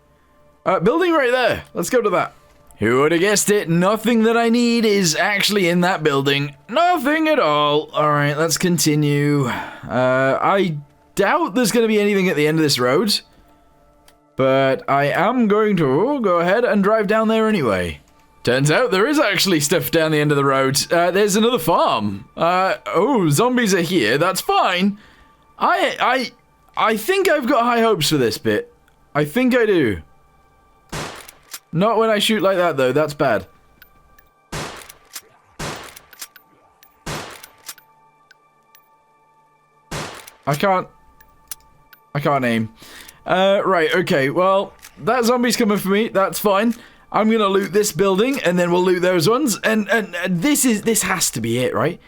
Building right there. Let's go to that. Who would have guessed it? Nothing that I need is actually in that building. Nothing at all. Alright, let's continue. I doubt there's going to be anything at the end of this road. But I am going to go ahead and drive down there anyway. Turns out there is actually stuff down the end of the road. There's another farm. Oh, zombies are here. That's fine. I think I've got high hopes for this bit. I think I do. Not when I shoot like that, though. That's bad. I can't aim. Right, okay. Well, that zombie's coming for me. That's fine. I'm gonna loot this building, and then we'll loot those ones. And this has to be it, right?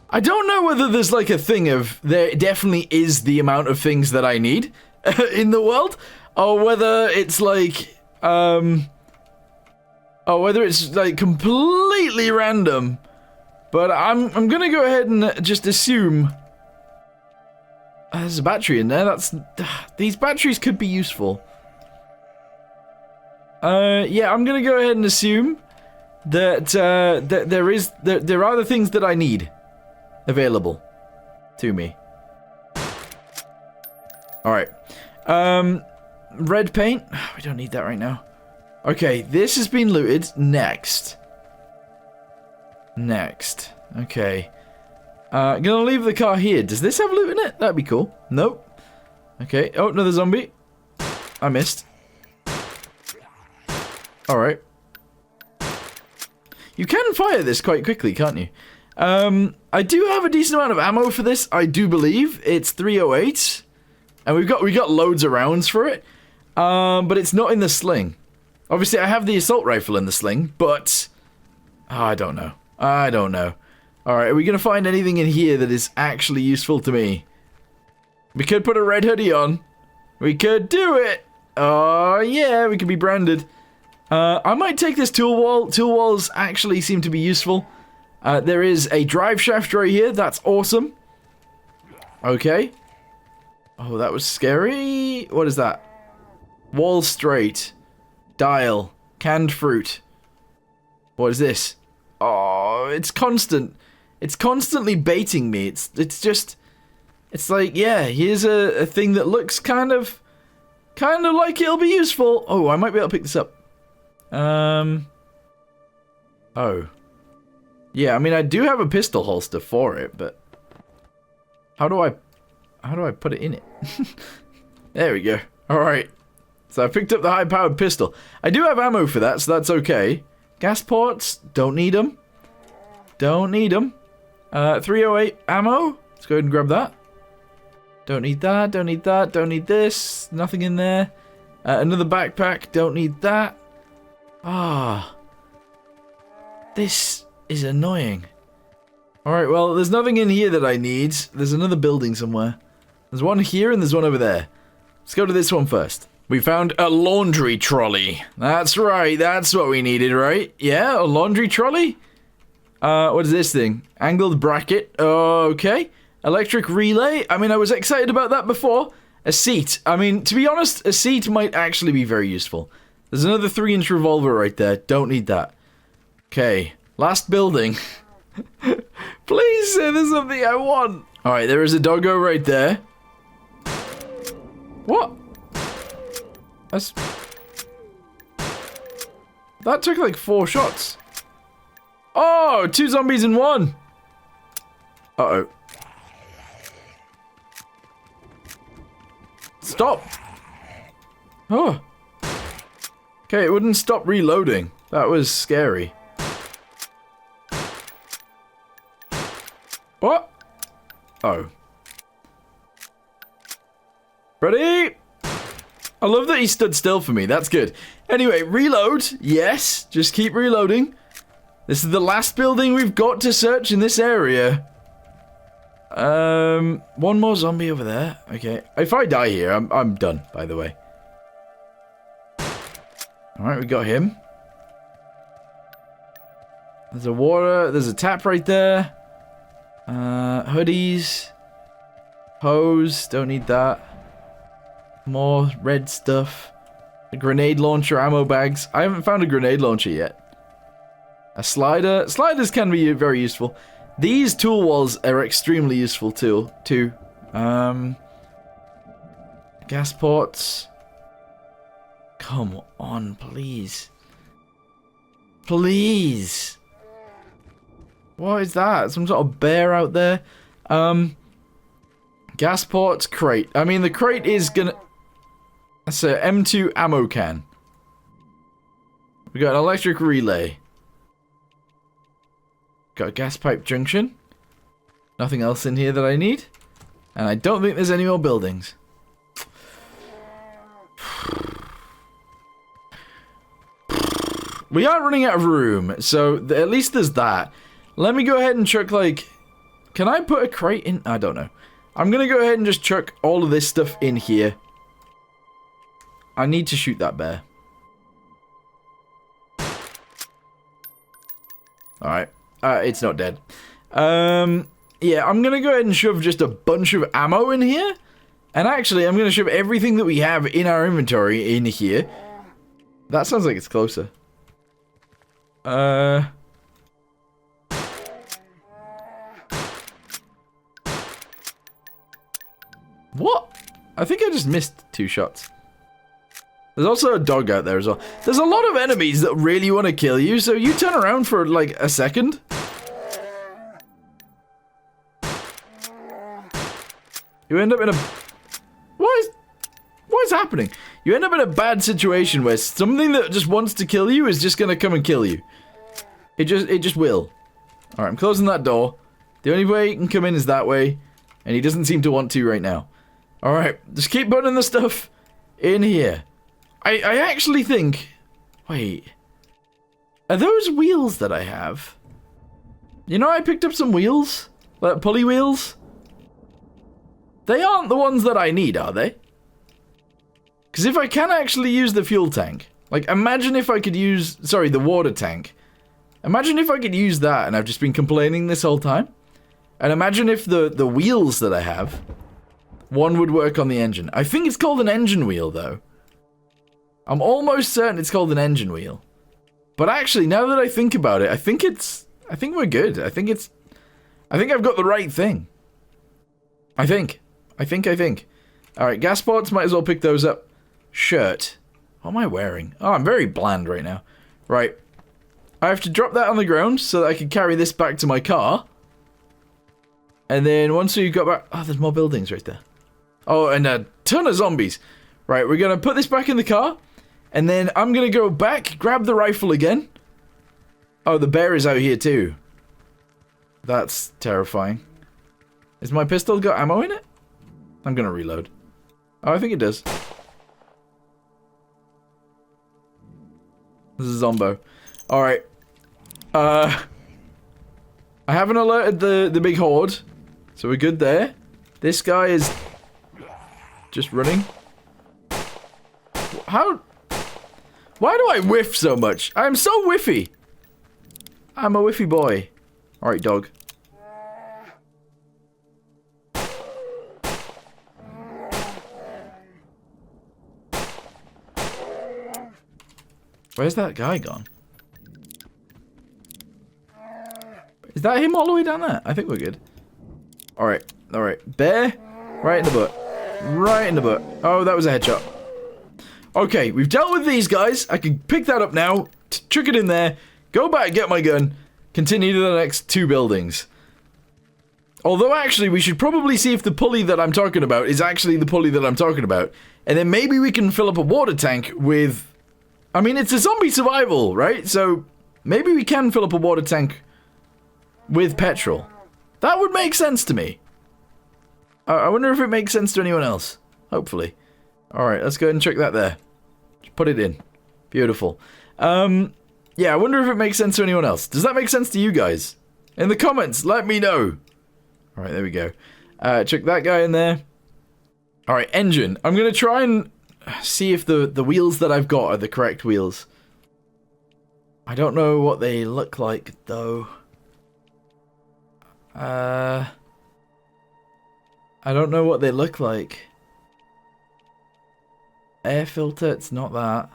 I don't know whether there's like a thing of there definitely is the amount of things that I need. in the world, or whether it's like, or whether it's like completely random. But I'm gonna go ahead and just assume there's a battery in there. These batteries could be useful. Yeah, I'm gonna go ahead and assume that there are the things that I need available to me. All right. Red paint. We don't need that right now. Okay, this has been looted. Next. Okay. Gonna leave the car here. Does this have loot in it? That'd be cool. Nope. Okay. Oh, another zombie. I missed. Alright. You can fire this quite quickly, can't you? I do have a decent amount of ammo for this, I do believe. It's 308. And we got loads of rounds for it. But it's not in the sling. Obviously, I have the assault rifle in the sling, but I don't know. Alright, are we gonna find anything in here that is actually useful to me? We could put a red hoodie on. We could do it! Oh, yeah, we could be branded. I might take this tool wall. Tool walls actually seem to be useful. There is a drive shaft right here. That's awesome. Okay. Oh, that was scary. What is that? Wall straight. Dial. Canned fruit. What is this? Oh, it's constant. It's constantly baiting me. It's like, yeah, here's a thing that looks kind of like it'll be useful. Oh, I might be able to pick this up. Oh. Yeah, I mean, I do have a pistol holster for it, but how do I put it in it? There we go. Alright. So I picked up the high-powered pistol. I do have ammo for that, so that's okay. Gas ports, don't need them. 308 ammo. Let's go ahead and grab that. Don't need that, don't need this. Nothing in there. Another backpack, don't need that. Ah. This is annoying. Alright, well, there's nothing in here that I need. There's another building somewhere. There's one here and there's one over there. Let's go to this one first. We found a laundry trolley. That's right, that's what we needed, right? Yeah, a laundry trolley? What is this thing? Angled bracket. Okay. Electric relay. I mean, I was excited about that before. A seat. I mean, to be honest, a seat might actually be very useful. There's another 3-inch revolver right there. Don't need that. Okay. Last building. Please say there's something I want. Alright, there is a doggo right there. What? That took like 4 shots. Oh, 2 zombies in 1. Uh-oh. Stop. Oh. Okay, it wouldn't stop reloading. That was scary. What? Oh. Ready? I love that he stood still for me. That's good. Anyway, reload. Yes, just keep reloading. This is the last building we've got to search in this area. One more zombie over there. Okay. If I die here, I'm done, by the way. Alright, we got him. There's a water. There's a tap right there. Hoodies. Hose. Don't need that. More red stuff. A grenade launcher, ammo bags. I haven't found a grenade launcher yet. A slider. Sliders can be very useful. These tool walls are extremely useful too. Gas ports. Come on, please. Please. What is that? Some sort of bear out there? Gas ports, crate. I mean, the crate is gonna... That's a M2 ammo can. We got an electric relay. Got a gas pipe junction. Nothing else in here that I need. And I don't think there's any more buildings. We are running out of room, so at least there's that. Let me go ahead and chuck, like... Can I put a crate in? I don't know. I'm gonna go ahead and just chuck all of this stuff in here. I need to shoot that bear. Alright. It's not dead. Yeah, I'm gonna go ahead and shove just a bunch of ammo in here. And actually, I'm gonna shove everything that we have in our inventory in here. That sounds like it's closer. What? I think I just missed 2 shots. There's also a dog out there as well. There's a lot of enemies that really want to kill you, so you turn around for like a second. You end up in a... What is happening? You end up in a bad situation where something that just wants to kill you is just gonna come and kill you. It just will. Alright, I'm closing that door. The only way he can come in is that way, and he doesn't seem to want to right now. Alright, just keep putting the stuff in here. I actually think... Wait. Are those wheels that I have? You know, I picked up some wheels? Like pulley wheels? They aren't the ones that I need, are they? Because if I can actually use the fuel tank... Like, imagine if I could use... Sorry, the water tank. Imagine if I could use that and I've just been complaining this whole time. And imagine if the wheels that I have... One would work on the engine. I think it's called an engine wheel, though. I'm almost certain it's called an engine wheel. But actually, now that I think about it, I think we're good. I think I've got the right thing. I think. Alright, gas pots, might as well pick those up. Shirt. What am I wearing? Oh, I'm very bland right now. Right. I have to drop that on the ground so that I can carry this back to my car. And then once we've got back... Oh, there's more buildings right there. Oh, and a ton of zombies. Right, we're going to put this back in the car. And then I'm going to go back, grab the rifle again. Oh, the bear is out here too. That's terrifying. Has my pistol got ammo in it? I'm going to reload. Oh, I think it does. This is a Zombo. Alright. I haven't alerted the big horde. So we're good there. This guy is just running. How? Why do I whiff so much? I'm so whiffy. I'm a whiffy boy. Alright, dog. Where's that guy gone? Is that him all the way down there? I think we're good. Alright, alright. Bear, right in the butt. Right in the butt. Oh, that was a headshot. Okay, we've dealt with these guys. I can pick that up now, chuck it in there, go back, get my gun, continue to the next 2 buildings. Although, actually, we should probably see if the pulley that I'm talking about is actually the pulley that I'm talking about. And then maybe we can fill up a water tank with... I mean, it's a zombie survival, right? So, maybe we can fill up a water tank with petrol. That would make sense to me. I wonder if it makes sense to anyone else. Hopefully. Alright, let's go ahead and check that there. Just put it in. Beautiful. Yeah, I wonder if it makes sense to anyone else. Does that make sense to you guys? In the comments, let me know. Alright, there we go. Check that guy in there. Alright, engine. I'm going to try and see if the wheels that I've got are the correct wheels. I don't know what they look like, though. I don't know what they look like. Air filter, it's not that.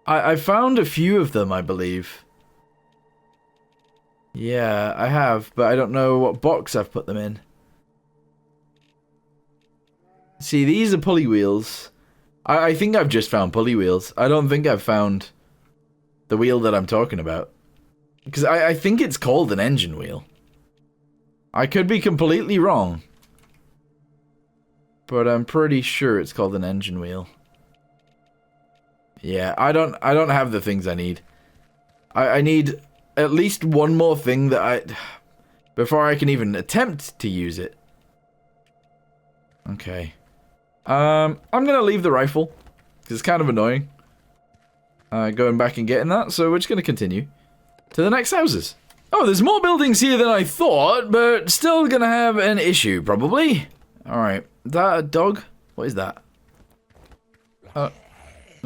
I found a few of them, I believe. Yeah, I have, but I don't know what box I've put them in. See, these are pulley wheels. I think I've just found pulley wheels. I don't think I've found the wheel that I'm talking about. Because I think it's called an engine wheel. I could be completely wrong. But I'm pretty sure it's called an engine wheel. Yeah, I don't have the things I need. I need at least one more thing that before I can even attempt to use it. Okay. I'm gonna leave the rifle. Because it's kind of annoying. Going back and getting that, so we're just gonna continue to the next houses. Oh, there's more buildings here than I thought, but still gonna have an issue, probably. Alright, that a dog? What is that? A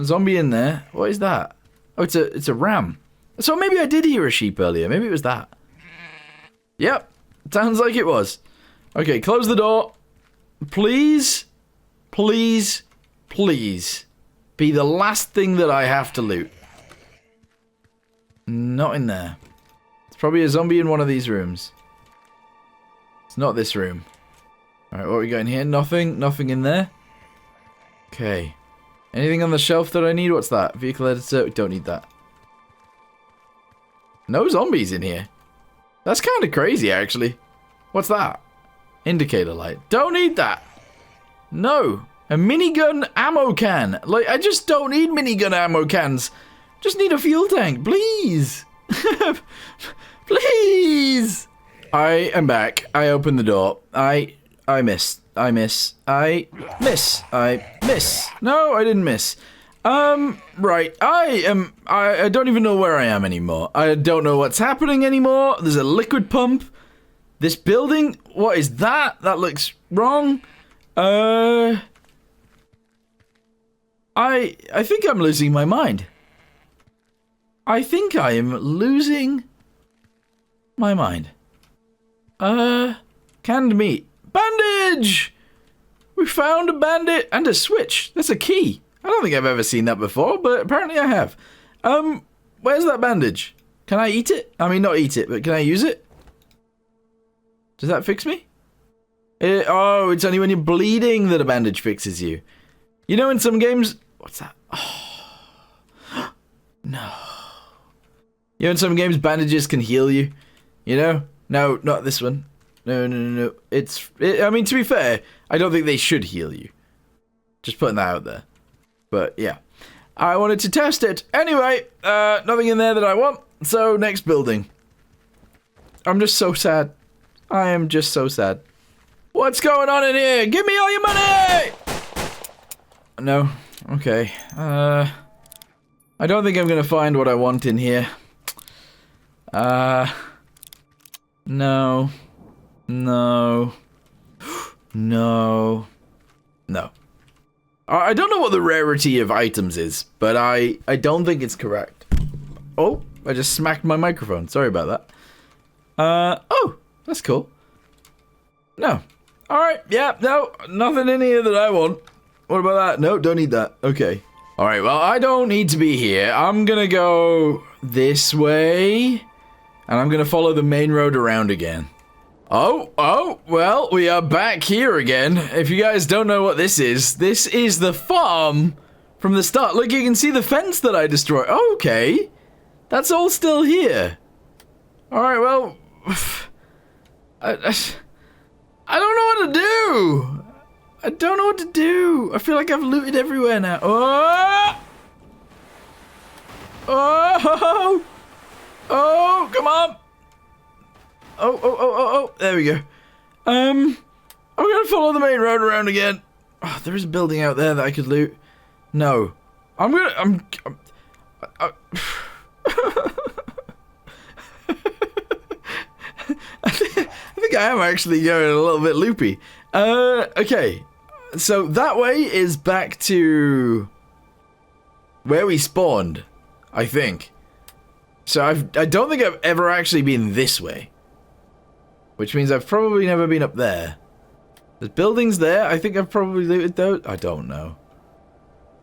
zombie in there. What is that? Oh, it's a ram. So maybe I did hear a sheep earlier. Maybe it was that. Yep. Sounds like it was. Okay, close the door. Please, please, please be the last thing that I have to loot. Not in there. It's probably a zombie in one of these rooms. It's not this room. Alright, what are we got in here? Nothing. Nothing in there. Okay. Anything on the shelf that I need? What's that? Vehicle editor. We don't need that. No zombies in here. That's kind of crazy, actually. What's that? Indicator light. Don't need that. No. A minigun ammo can. Like, I just don't need minigun ammo cans. Just need a fuel tank, please. Please. I am back. I opened the door. I miss. I miss. I miss. I miss. No, I didn't miss. Right. I don't even know where I am anymore. I don't know what's happening anymore. There's a liquid pump. This building, what is that? That looks wrong. I think I'm losing my mind. I think I am losing my mind. Canned meat. Bandage! We found a bandit and a switch. That's a key. I don't think I've ever seen that before, but apparently I have. Where's that bandage? Can I eat it? I mean, not eat it, but can I use it? Does that fix me? Oh, it's only when you're bleeding that a bandage fixes you. You know, in some games... What's that? Oh. No. You know, in some games, bandages can heal you. You know? No, not this one. No. I mean, to be fair, I don't think they should heal you. Just putting that out there. But, yeah. I wanted to test it. Anyway, nothing in there that I want. So, next building. I'm just so sad. I am just so sad. What's going on in here? Give me all your money! No. Okay. I don't think I'm gonna find what I want in here. No. No. No. No. I don't know what the rarity of items is, but I don't think it's correct. Oh, I just smacked my microphone. Sorry about that. Oh, that's cool. No. Alright, yeah, no, nothing in here that I want. What about that? No, don't need that. Okay. Alright, well, I don't need to be here. I'm gonna go this way, and I'm gonna follow the main road around again. Oh, well, we are back here again. If you guys don't know what this is the farm from the start. Look, you can see the fence that I destroyed. Okay. That's all still here. Alright, well... I don't know what to do. I don't know what to do. I feel like I've looted everywhere now. Oh! Oh! Oh, come on! Oh, there we go. I'm gonna follow the main road around again. Oh, there is a building out there that I could loot. No. I think I am actually going a little bit loopy. Okay. So that way is back to where we spawned, I think. So I don't think I've ever actually been this way. Which means I've probably never been up there. There's buildings there. I think I've probably looted those. I don't know.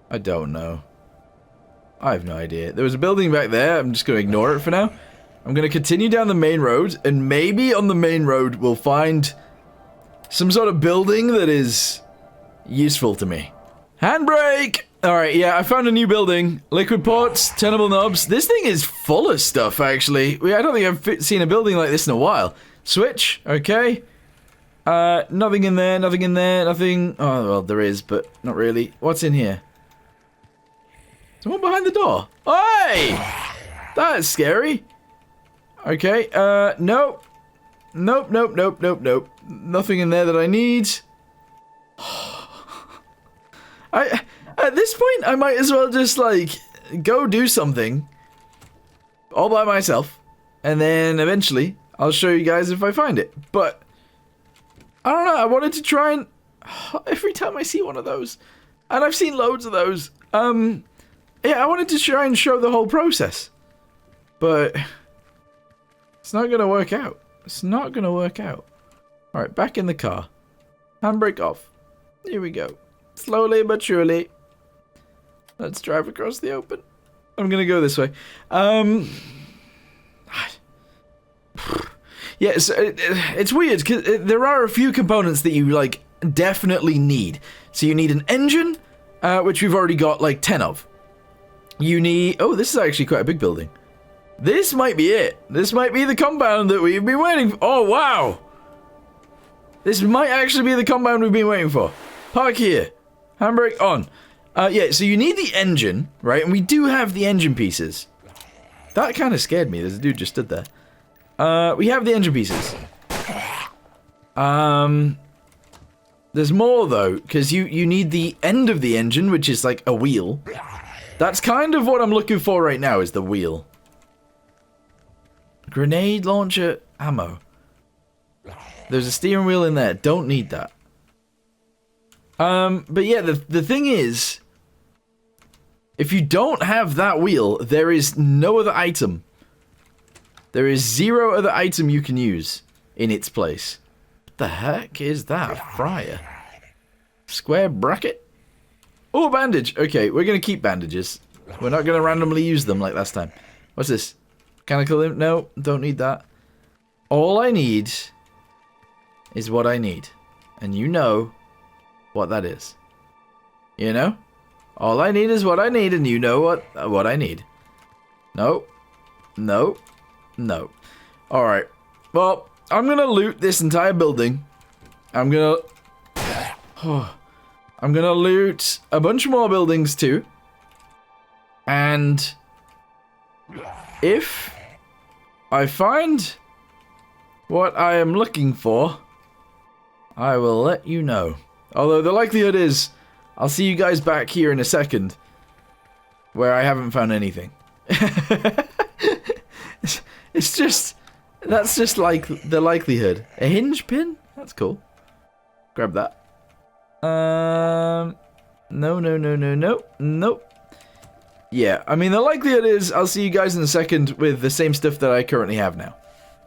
I have no idea. There was a building back there. I'm just going to ignore it for now. I'm going to continue down the main road. And maybe on the main road we'll find some sort of building that is useful to me. Handbrake! Alright, yeah, I found a new building. Liquid ports, tenable knobs. This thing is full of stuff, actually. I don't think I've seen a building like this in a while. Switch, okay. Nothing in there, nothing. Oh, well, there is, but not really. What's in here? Someone behind the door. Hey! That is scary. Okay, nope. Nope. Nothing in there that I need. At this point, I might as well just, like, go do something all by myself, and then eventually I'll show you guys if I find it. But I don't know, I wanted to try and every time I see one of those, And I've seen loads of those. Yeah, I wanted to try and show the whole process. But it's not going to work out. It's not going to work out. Alright, back in the car. Handbrake off. Here we go. Slowly but surely. Let's drive across the open. I'm going to go this way. Yeah, so it's weird because there are a few components that you, like, definitely need. So you need an engine, which we've already got, like, 10 of. You need... Oh, this is actually quite a big building. This might be it. This might be the compound that we've been waiting for. Oh, wow. This might actually be the compound we've been waiting for. Park here. Handbrake on. Yeah, so you need the engine, right? And we do have the engine pieces. That kind of scared me. There's a dude just stood there. We have the engine pieces. There's more, though, because you need the end of the engine, which is like a wheel. That's kind of what I'm looking for right now, is the wheel. Grenade launcher ammo. There's a steering wheel in there. Don't need that. But yeah, the thing is, if you don't have that wheel, there is no other item. There is zero other item you can use in its place. What the heck is that? Fryer. Square bracket? Oh, bandage. Okay, we're going to keep bandages. We're not going to randomly use them like last time. What's this? Mechanical limp? No, don't need that. All I need is what I need. And you know what that is. You know? All I need is what I need, and you know what I need. No. No. No. Alright. Well, I'm gonna loot this entire building. I'm gonna loot a bunch more buildings too. And if I find what I am looking for, I will let you know. Although the likelihood is I'll see you guys back here in a second where I haven't found anything. It's just, that's just like the likelihood. A hinge pin? That's cool. Grab that. Nope. Yeah, I mean, the likelihood is I'll see you guys in a second with the same stuff that I currently have now.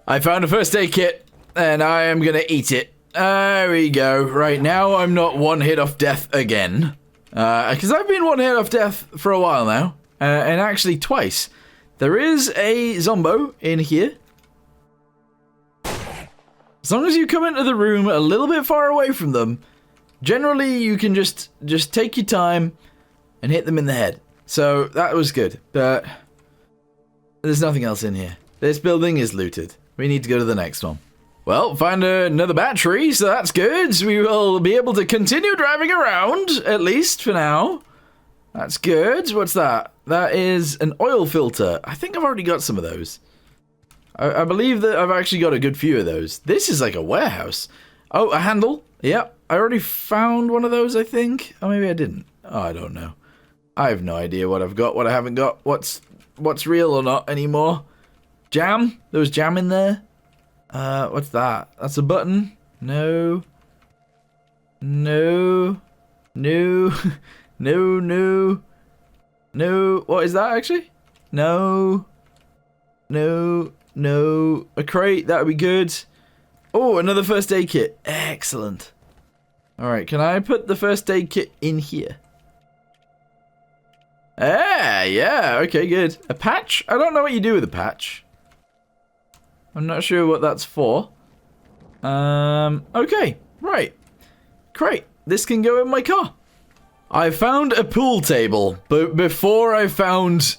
I found a first aid kit, and I am gonna eat it. There we go. Right now, I'm not one hit off death again. Because I've been one hit off death for a while now. And actually twice. There is a zombo in here. As long as you come into the room a little bit far away from them, generally you can just take your time and hit them in the head. So that was good, but there's nothing else in here. This building is looted. We need to go to the next one. Well, find another battery, so that's good. We will be able to continue driving around, at least for now. That's good. What's that? That is an oil filter. I think I've already got some of those. I believe that I've actually got a good few of those. This is like a warehouse. Oh, a handle. Yep. I already found one of those, I think. Oh, maybe I didn't. Oh, I don't know. I have no idea what I've got, what I haven't got, what's real or not anymore. Jam? There was jam in there. What's that? That's a button. No. No. No. No, no. No. What is that, actually? No. No. No. A crate. That would be good. Oh, another first aid kit. Excellent. Alright, can I put the first aid kit in here? Ah, yeah. Okay, good. A patch? I don't know what you do with a patch. I'm not sure what that's for. Okay. Right. Great. This can go in my car. I found a pool table, but before I found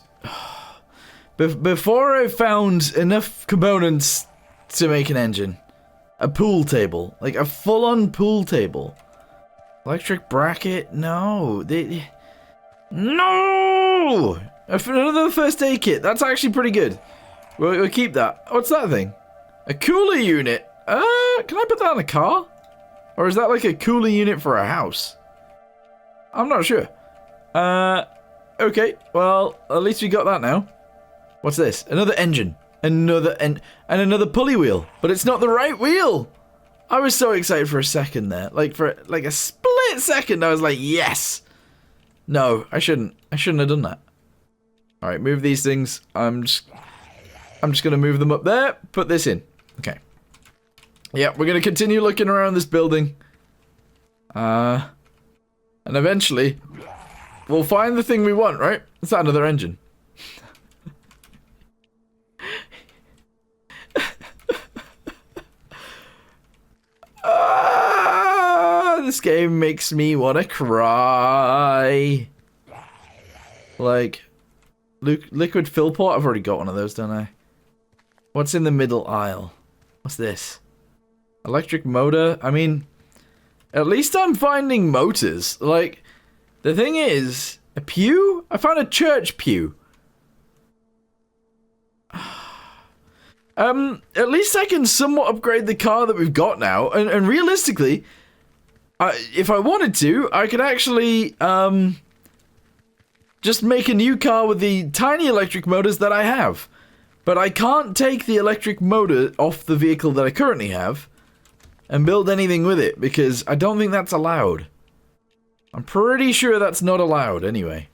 enough components to make an engine. A pool table. Like a full-on pool table. Electric bracket? No. No! Another first aid kit. That's actually pretty good. We'll keep that. What's that thing? A cooler unit. Can I put that in a car? Or is that like a cooler unit for a house? I'm not sure. Okay. Well, at least we got that now. What's this? Another engine. And another pulley wheel. But it's not the right wheel. I was so excited for a second there. Like for a split second, I was like, yes. No, I shouldn't. I shouldn't have done that. Alright, move these things. I'm just gonna move them up there. Put this in. Okay. Yeah, we're gonna continue looking around this building. And eventually, we'll find the thing we want, right? Is that another engine? This game makes me want to cry. Like, liquid fill pot? I've already got one of those, don't I? What's in the middle aisle? What's this? Electric motor? I mean, at least I'm finding motors. Like, the thing is, a pew? I found a church pew. At least I can somewhat upgrade the car that we've got now. And realistically, if I wanted to, I could actually, just make a new car with the tiny electric motors that I have. But I can't take the electric motor off the vehicle that I currently have and build anything with it, because I don't think that's allowed. I'm pretty sure that's not allowed, anyway.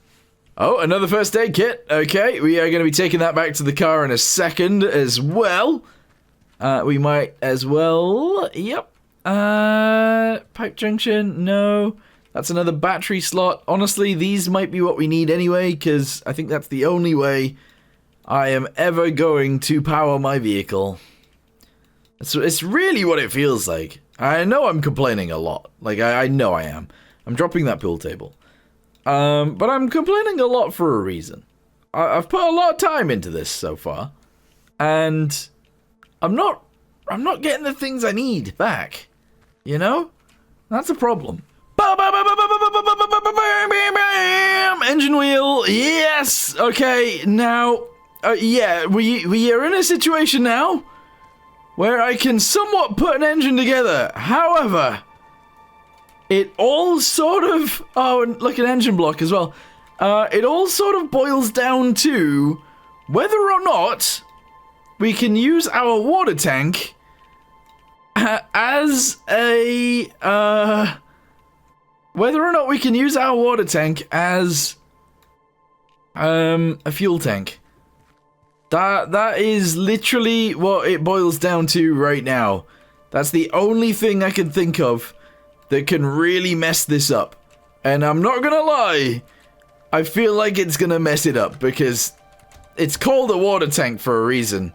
Oh, another first aid kit. Okay, we are going to be taking that back to the car in a second as well. We might as well... Yep. Pipe junction, no. That's another battery slot. Honestly, these might be what we need anyway, because I think that's the only way I am ever going to power my vehicle. It's really what it feels like. I know I'm complaining a lot. Like, I know I am. I'm dropping that pool table. But I'm complaining a lot for a reason. I've put a lot of time into this so far. And I'm not getting the things I need back. You know? That's a problem. Engine wheel, yes! Okay, now, yeah, we are in a situation now where I can somewhat put an engine together. However, it all sort of, oh, and like an engine block as well. It all sort of boils down to whether or not we can use our water tank as a, whether or not we can use our water tank as a fuel tank. That is literally what it boils down to right now. That's the only thing I can think of that can really mess this up. And I'm not gonna lie, I feel like it's gonna mess it up because it's called a water tank for a reason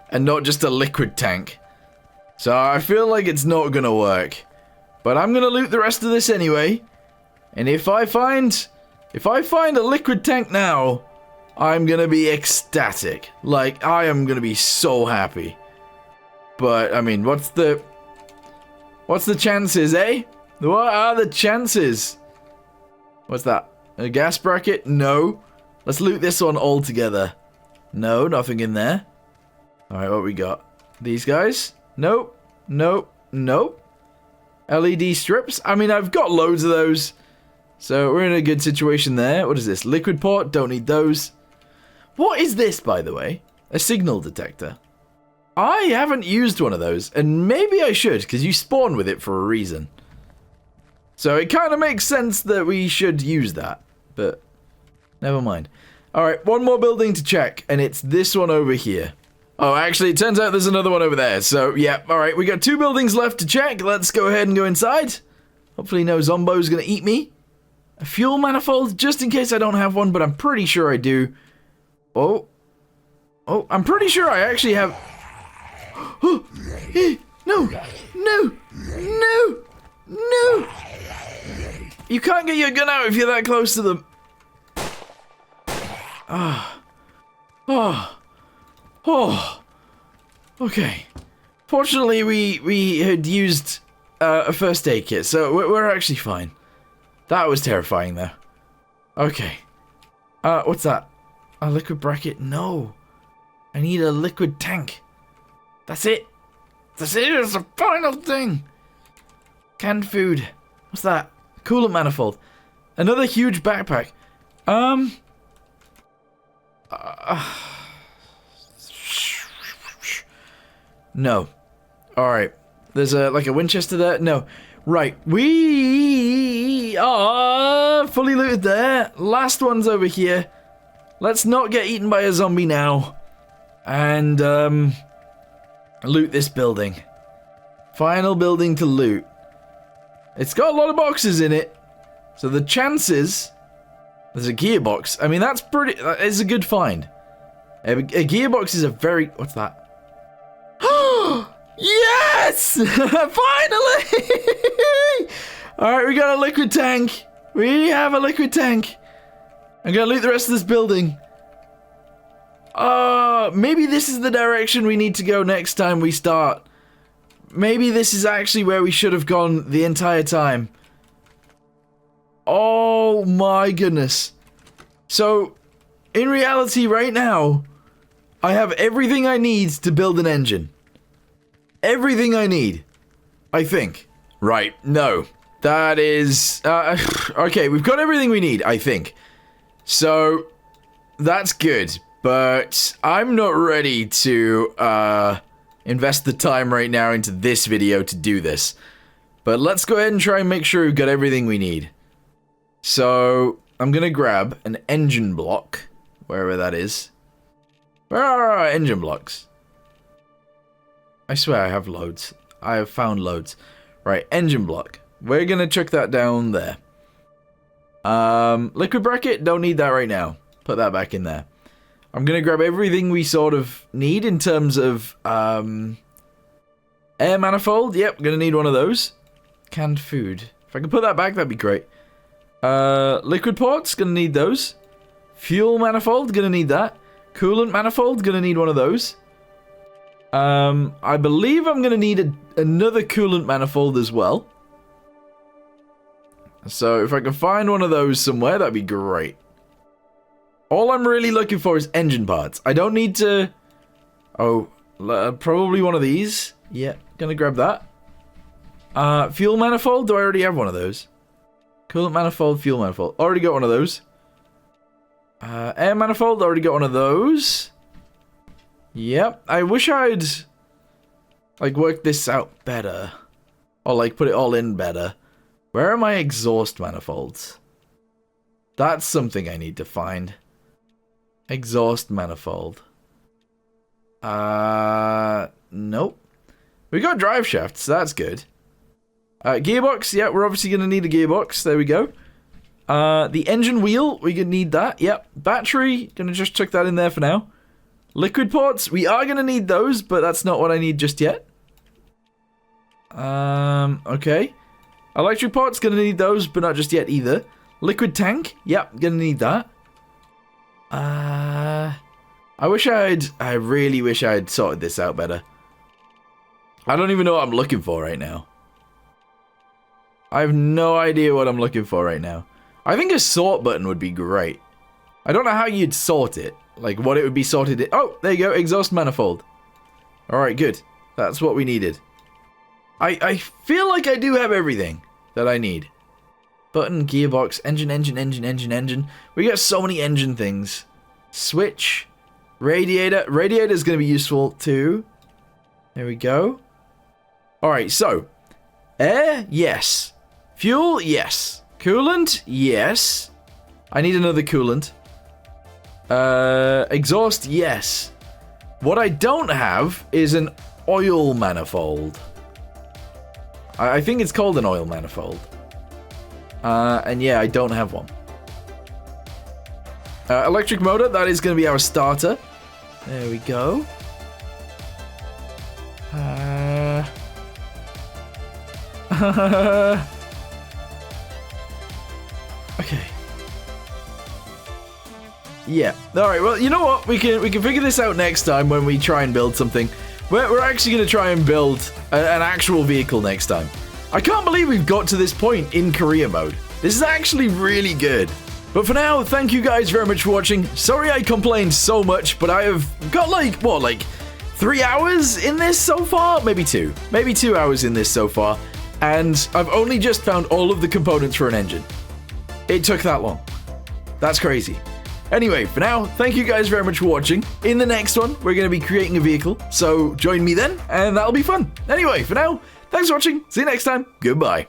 and not just a liquid tank. So I feel like it's not gonna work. But I'm gonna loot the rest of this anyway. And if I find a liquid tank now, I'm gonna be ecstatic. Like, I am gonna be so happy. But, I mean, what's the chances, eh? What are the chances? What's that? A gas bracket? No. Let's loot this one all together. No, nothing in there. Alright, what we got? These guys? Nope. Nope. Nope. LED strips? I mean, I've got loads of those. So, we're in a good situation there. What is this? Liquid port? Don't need those. What is this, by the way? A signal detector. I haven't used one of those, and maybe I should, because you spawn with it for a reason. So it kind of makes sense that we should use that, but never mind. Alright, one more building to check, and it's this one over here. Oh, actually, it turns out there's another one over there, so yeah, alright, we got 2 buildings left to check. Let's go ahead and go inside. Hopefully no zombo's gonna eat me. A fuel manifold, just in case I don't have one, but I'm pretty sure I do. Oh. Oh, I'm pretty sure I actually have... Oh, no, no, no, no. You can't get your gun out if you're that close to them. Ah. Oh. Oh. Okay. Fortunately, we had used a first aid kit, so we're actually fine. That was terrifying, though. Okay. What's that? A liquid bracket? No. I need a liquid tank. That's it. That's it. It's the final thing. Canned food. What's that? Coolant manifold. Another huge backpack. No. Alright. There's like a Winchester there? No. Right. We we are fully looted there. Last one's over here. Let's not get eaten by a zombie now. And, loot this building. Final building to loot. It's got a lot of boxes in it. So the chances... There's a gearbox. I mean, that is a good find. A gearbox is a very... What's that? Yes! Finally! Alright, we got a liquid tank. We have a liquid tank. I'm gonna loot the rest of this building. Maybe this is the direction we need to go next time we start. Maybe this is actually where we should have gone the entire time. Oh my goodness. So, in reality right now, I have everything I need to build an engine. Everything I need. I think. Right, no. That is... okay, we've got everything we need, I think. So, that's good. But I'm not ready to invest the time right now into this video to do this. But let's go ahead and try and make sure we've got everything we need. So, I'm gonna grab an engine block, wherever that is. Where are our engine blocks? I swear I have loads. I have found loads. Right, engine block. We're gonna chuck that down there. Liquid bracket, don't need that right now. Put that back in there. I'm gonna grab everything we sort of need in terms of, air manifold. Yep, gonna need one of those. Canned food. If I can put that back, that'd be great. Liquid ports, gonna need those. Fuel manifold, gonna need that. Coolant manifold, gonna need one of those. I believe I'm gonna need another coolant manifold as well. So if I can find one of those somewhere, that'd be great. All I'm really looking for is engine parts. I don't need to... Oh, probably one of these. Yeah, gonna grab that. Fuel manifold, do I already have one of those? Coolant manifold, fuel manifold. Already got one of those. Air manifold, already got one of those. Yep, I wish I'd... like, work this out better. Or, like, put it all in better. Where are my exhaust manifolds? That's something I need to find. Exhaust manifold. Nope. We got drive shafts, so that's good. Gearbox, yeah, we're obviously going to need a gearbox. There we go. The engine wheel, we're going to need that. Yep. Battery, going to just chuck that in there for now. Liquid ports, we are going to need those, but that's not what I need just yet. Okay. Electric ports, going to need those, but not just yet either. Liquid tank, yep, going to need that. I really wish I had sorted this out better. I don't even know what I'm looking for right now. I have no idea what I'm looking for right now. I think a sort button would be great. I don't know how you'd sort it. Like, what it would be sorted in. Oh, there you go. Exhaust manifold. Alright, good. That's what we needed. I feel like I do have everything that I need. Button, gearbox, engine. We got so many engine things. Switch. Radiator. Radiator is going to be useful too. There we go. Alright, so. Air? Yes. Fuel? Yes. Coolant? Yes. I need another coolant. Exhaust? Yes. What I don't have is an oil manifold. I think it's called an oil manifold. And yeah, I don't have one. Electric motor, that is going to be our starter. There we go. Okay. Yeah. Alright, well, you know what? We can figure this out next time when we try and build something. We're actually going to try and build an actual vehicle next time. I can't believe we've got to this point in career mode. This is actually really good. But for now, thank you guys very much for watching. Sorry I complained so much, but I have got like 3 hours in this so far? Maybe 2. Maybe 2 hours in this so far. And I've only just found all of the components for an engine. It took that long. That's crazy. Anyway, for now, thank you guys very much for watching. In the next one, we're going to be creating a vehicle, so join me then, and that'll be fun. Anyway, for now, thanks for watching. See you next time. Goodbye.